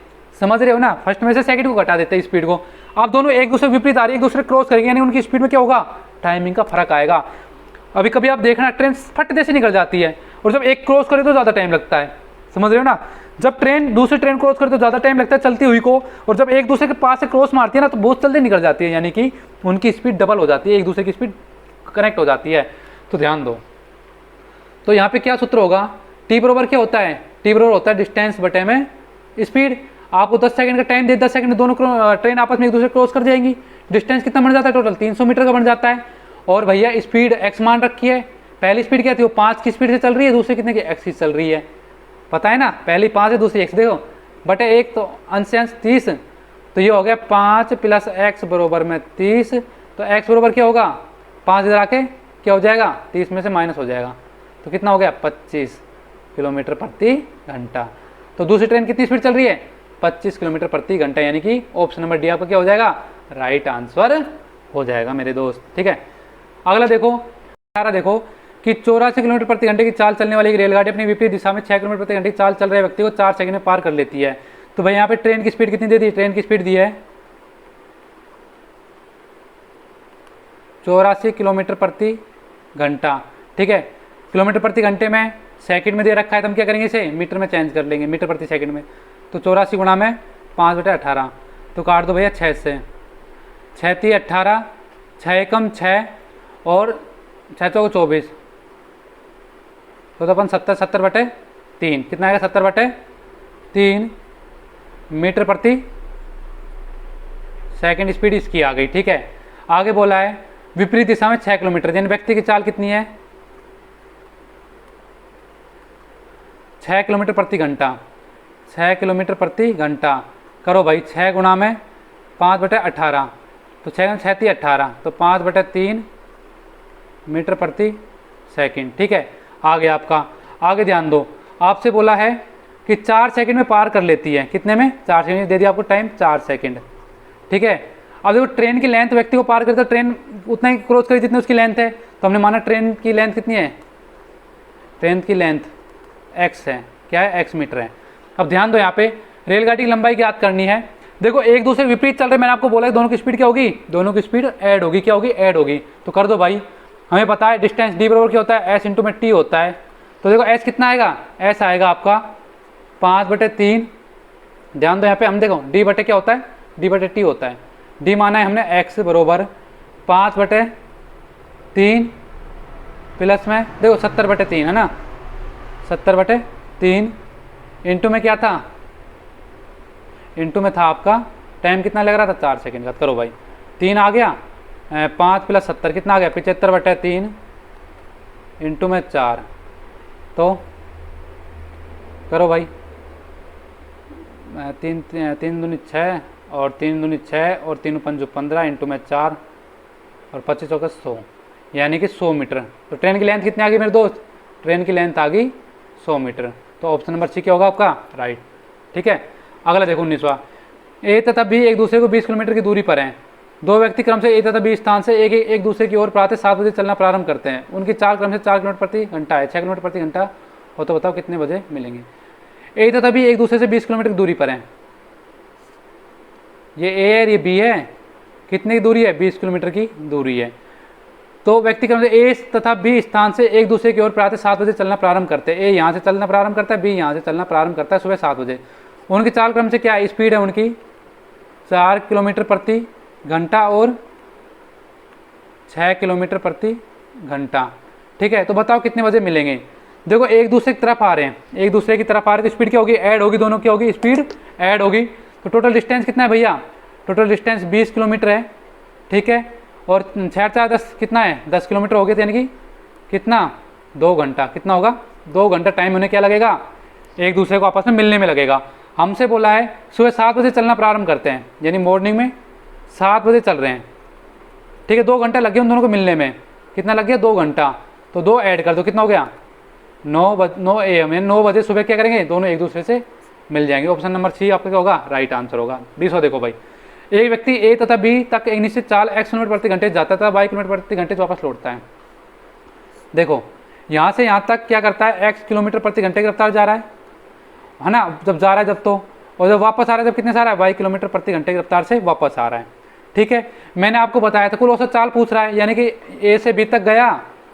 समझ रहे हो ना, फर्स्ट में से सेकंड को घटा देते हैं स्पीड को। आप दोनों एक दूसरे विपरीत आ रही है, एक दूसरे क्रॉस करेंगे, यानी उनकी स्पीड में क्या होगा टाइमिंग का फर्क आएगा। अभी कभी आप देखना ट्रेन फट से निकल जाती है, और जब एक क्रॉस करे तो ज़्यादा टाइम लगता है, समझ रहे हो ना। जब ट्रेन दूसरी ट्रेन क्रॉस करे तो ज़्यादा टाइम लगता है चलती हुई को, और जब एक दूसरे के पास से क्रॉस मारती है ना तो बहुत जल्दी निकल जाती है, यानी कि उनकी स्पीड डबल हो जाती है, एक दूसरे की स्पीड कनेक्ट हो जाती है। तो ध्यान दो, तो यहाँ पे क्या सूत्र होगा, टी बरोबर क्या होता है, टी बरोबर होता है डिस्टेंस बटे में स्पीड। आपको 10 सेकंड का टाइम दे, 10 सेकंड में दोनों ट्रेन आपस में एक दूसरे क्रॉस कर जाएंगी, डिस्टेंस कितना बन जाता है टोटल 300 मीटर का बन जाता है। और भैया स्पीड एक्स मान रखी है, पहली स्पीड क्या थी वो 5 की स्पीड से चल रही है, दूसरी कितने की एक्स की चल रही है, पता है ना, पहली 5 है दूसरी एक्स, देखो बटे एक तो अंश से अंश 30, तो ये हो गया 5 प्लस एक्स बरोबर में 30, तो एक्स बरोबर क्या होगा 5 इधर आके क्या हो जाएगा 30 में से माइनस हो जाएगा, तो कितना हो गया 25 किलोमीटर प्रति घंटा। तो दूसरी ट्रेन कितनी स्पीड चल रही है 25 किलोमीटर प्रति घंटा, यानी कि ऑप्शन नंबर डी आपका क्या हो जाएगा राइट आंसर हो जाएगा मेरे दोस्त। ठीक है, अगला देखो 18 देखो कि 84 किलोमीटर प्रति घंटे की चाल चलने वाली एक रेलगाड़ी अपनी विपरीत दिशा में 6 किलोमीटर प्रति घंटे की चाल चल रहे व्यक्ति को 4 सेकंड में पार कर लेती है। तो भाई यहाँ पे ट्रेन की स्पीड कितनी दे दी, ट्रेन की स्पीड दी है 84 किलोमीटर प्रति घंटा। ठीक है, किलोमीटर प्रति घंटे में सेकंड में दे रखा है, तो हम क्या करेंगे इसे मीटर में चेंज कर लेंगे, मीटर प्रति सेकंड में। तो 84 गुणा में 5/18, तो काट दो भैया 6 से, 6 3 18, 6 एकम 6 और 6 चौक 24, तो अपन 70/3 कितना आएगा 70/3 मीटर प्रति सेकंड स्पीड इसकी आ गई। ठीक है, आगे बोला है विपरीत दिशा में 6 किलोमीटर, यानी व्यक्ति की चाल कितनी है 6 किलोमीटर प्रति घंटा, 6 किलोमीटर प्रति घंटा। करो भाई 6 गुणा में 5/18, तो 6 6 3 18, तो 5/3 मीटर प्रति सेकंड। ठीक है, आगे आपका, आगे ध्यान दो, आपसे बोला है कि 4 सेकंड में पार कर लेती है, कितने में 4 सेकंड दे दिया आपको टाइम 4 सेकंड। ठीक है, अब देखो ट्रेन की लेंथ व्यक्ति को पार करता ट्रेन उतना ही क्रॉस करी जितनी उसकी लेंथ है, तो हमने माना ट्रेन की लेंथ कितनी है, ट्रेन की लेंथ एक्स है, क्या है एक्स मीटर है। अब ध्यान दो यहाँ पे रेलगाड़ी की लंबाई ज्ञात करनी है। देखो एक दूसरे विपरीत चल रहे, मैंने आपको बोला कि दोनों की स्पीड क्या होगी, दोनों की स्पीड ऐड होगी, क्या होगी ऐड होगी। तो कर दो भाई, हमें पता है डिस्टेंस डी बराबर क्या होता है एस इंटू में टी होता है, तो देखो एस कितना आएगा, एस आएगा आपका 5/3। ध्यान दो यहाँ पे, हम देखो डी बटे क्या होता है, डी बटे टी होता है, डी माना है हमने एक्स बरोबर 5/3 प्लस में देखो 70/3 है ना, 70/3 इंटू में क्या था, इंटू में था आपका टाइम कितना लग रहा था 4 सेकंड का। करो भाई 3 आ गया, 5 + 70 कितना आ गया 75/3 इंटू में 4, तो करो भाई, 3 दूनी 6 और 3 दूनी 6 और 3 पंजो 15 इंटू में 4 और 25 चौका 100, यानी कि 100 मीटर। तो ट्रेन की लेंथ कितनी आ गई मेरे दोस्त? ट्रेन की लेंथ आ गई 100 मीटर। तो ऑप्शन नंबर सी क्या होगा आपका? राइट। ठीक है, अगला देखो 19वां। ए तथा बी एक दूसरे को 20 किलोमीटर की दूरी पर हैं। दो व्यक्ति क्रम से ए तथा बी स्थान से एक दूसरे की ओर प्रातः 7 बजे चलना प्रारंभ करते हैं। उनकी चाल क्रम से 4 किलोमीटर प्रति घंटा है, 6 किलोमीटर प्रति घंटा हो, तो बताओ कितने बजे मिलेंगे? ए तथा बी एक दूसरे से 20 किलोमीटर की दूरी पर हैं। ये ए है, ये बी है, कितनी की दूरी है? 20 किलोमीटर की दूरी है। तो व्यक्ति क्रम से ए तथा बी स्थान से एक दूसरे की ओर प्रातः 7 बजे चलना प्रारंभ करते हैं। ए यहाँ से चलना प्रारंभ करता है, बी यहाँ से चलना प्रारंभ करता है सुबह 7 बजे। उनकी चाल क्रम से क्या स्पीड है? उनकी 4 किलोमीटर प्रति घंटा और 6 किलोमीटर प्रति घंटा। ठीक है, तो बताओ कितने बजे मिलेंगे? देखो एक दूसरे की तरफ आ रहे हैं, एक दूसरे की तरफ आ रहे हैं, तो स्पीड क्या होगी? ऐड होगी, दोनों की होगी स्पीड ऐड होगी। तो टोटल डिस्टेंस कितना है भैया? टोटल डिस्टेंस 20 किलोमीटर है। ठीक है, और 6 4 10 कितना है? 10 किलोमीटर हो गए, यानी कि कितना? 2 घंटा। कितना होगा? 2 घंटा टाइम उन्हें क्या लगेगा? एक दूसरे को आपस में मिलने में लगेगा। हमसे बोला है सुबह 7 बजे चलना प्रारंभ करते हैं, यानी मॉर्निंग में 7 बजे चल रहे हैं। ठीक है, 2 घंटा लग गया उन दोनों को मिलने में। कितना लग गया? 2 घंटा। तो 2 ऐड कर दो, कितना हो गया? 9 AM, 9 बजे सुबह क्या करेंगे? दोनों एक दूसरे से मिल जाएंगे। ऑप्शन नंबर सी आपका क्या होगा? राइट आंसर होगा। 20 देखो भाई, एक व्यक्ति ए तथा बी तक एक निश्चित चाल x किलोमीटर प्रति घंटे जाता था, y किलोमीटर प्रति घंटे वापस लौटता है। देखो यहाँ से यहाँ तक क्या करता है? x किलोमीटर प्रति घंटे की रफ्तार जा रहा है ना, जब जा रहा है जब, तो और जब वापस आ रहा है जब कितने से आ रहा है? y किलोमीटर प्रति घंटे की रफ्तार से वापस आ रहा है। ठीक है, मैंने आपको बताया था कुल औसत चाल पूछ रहा है, यानी कि ए से बी तक गया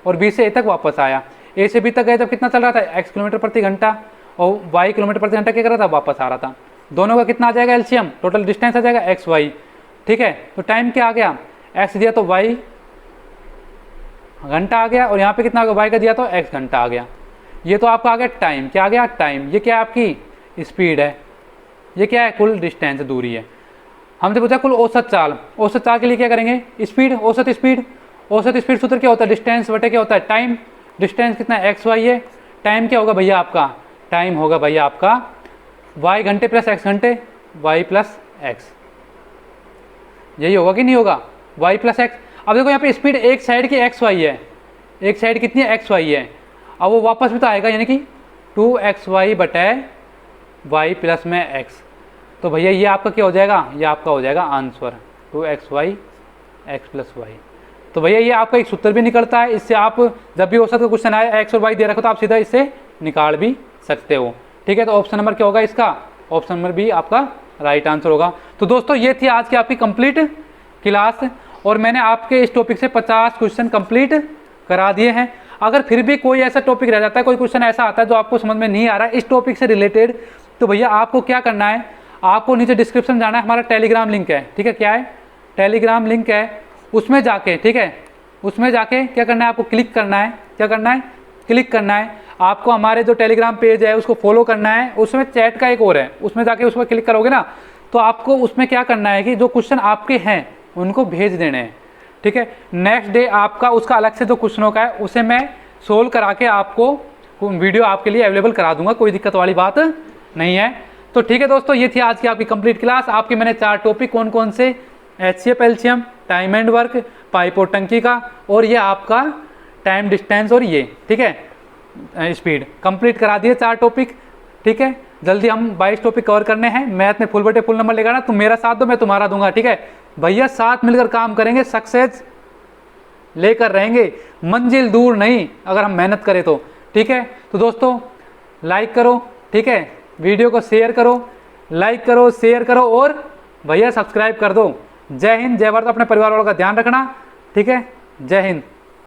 और बी से ए तक वापस आया। ए से बी तक गया जब कितना चल रहा था? x किलोमीटर प्रति घंटा, और y किलोमीटर प्रति घंटा क्या कर रहा था? वापस आ रहा था। दोनों का कितना आ जाएगा? एलसीएम, टोटल डिस्टेंस आ जाएगा एक्स वाई। ठीक है, तो टाइम क्या आ गया? एक्स दिया तो वाई घंटा आ गया, और यहाँ पे कितना आ गया? वाई का दिया तो एक्स घंटा आ गया। ये तो आपका आ गया टाइम। क्या आ गया? टाइम। ये क्या है? आपकी स्पीड है। ये क्या है? कुल डिस्टेंस, दूरी है। हमसे पूछा कुल औसत चाल। औसत चाल के लिए क्या करेंगे? स्पीड, औसत स्पीड। औसत स्पीड सूत्र क्या होता है? डिस्टेंस बटे क्या होता है? टाइम। डिस्टेंस कितना है? एक्स वाई है। टाइम क्या होगा भैया आपका? टाइम होगा भैया आपका y घंटे प्लस x घंटे, y प्लस x। यही होगा कि नहीं होगा? y plus x। अब देखो यहाँ पे स्पीड एक साइड की एक्स वाई है, एक साइड कितनी है? एक्स वाई है। अब वो वापस भी तो आएगा, यानी कि 2xy बटे y प्लस में x। तो भैया ये आपका क्या हो जाएगा? ये आपका हो जाएगा answer 2xy x plus Y. तो भैया ये आपका एक सूत्र भी निकलता है, इससे आप जब भी औसत का क्वेश्चन आए x और y दे रखो तो आप सीधा इससे निकाल भी सकते हो। ठीक है, तो ऑप्शन नंबर क्या होगा इसका? ऑप्शन नंबर बी आपका राइट आंसर होगा। तो दोस्तों ये थी आज की आपकी कंप्लीट क्लास, और मैंने आपके इस टॉपिक से 50 क्वेश्चन कंप्लीट करा दिए हैं। अगर फिर भी कोई ऐसा टॉपिक रह जाता है, कोई क्वेश्चन ऐसा आता है जो आपको समझ में नहीं आ रहा है इस टॉपिक से रिलेटेड, तो भैया आपको क्या करना है? आपको नीचे डिस्क्रिप्शन जाना है, हमारा टेलीग्राम लिंक है। ठीक है, क्या है? टेलीग्राम लिंक है, उसमें जाके, ठीक है, उसमें जाके क्या करना है? आपको क्लिक करना है। क्या करना है? क्लिक करना है। आपको हमारे जो टेलीग्राम पेज है उसको फॉलो करना है। उसमें चैट का एक और है, उसमें जाके उस पर क्लिक करोगे ना, तो आपको उसमें क्या करना है कि जो क्वेश्चन आपके हैं उनको भेज देने हैं। ठीक है, नेक्स्ट डे आपका उसका अलग से जो क्वेश्चनों का है उसे मैं सोल्व करा के आपको वीडियो आपके लिए अवेलेबल करा दूंगा, कोई दिक्कत वाली बात नहीं है। तो ठीक है दोस्तों, ये थी आज की आपकी कंप्लीट क्लास। आपके मैंने 4 टॉपिक कौन कौन से? HCF LCM, time and work, pipe और टंकी का, और ये आपका टाइम डिस्टेंस, और ये ठीक है स्पीड कंप्लीट करा दिए 4 टॉपिक। ठीक है, जल्दी हम 22 टॉपिक कवर करने हैं। मैथ में फुल बटे फुल नंबर लेगा ना, तुम मेरा साथ दो, मैं तुम्हारा दूंगा। ठीक है भैया, साथ मिलकर काम करेंगे, सक्सेस लेकर रहेंगे, मंजिल दूर नहीं अगर हम मेहनत करें तो। ठीक है, तो दोस्तों लाइक करो, ठीक है, वीडियो को शेयर करो, लाइक करो, शेयर करो, और भैया सब्सक्राइब कर दो। जय हिंद, जय भारत। अपने परिवार वालों का ध्यान रखना। ठीक है, जय हिंद।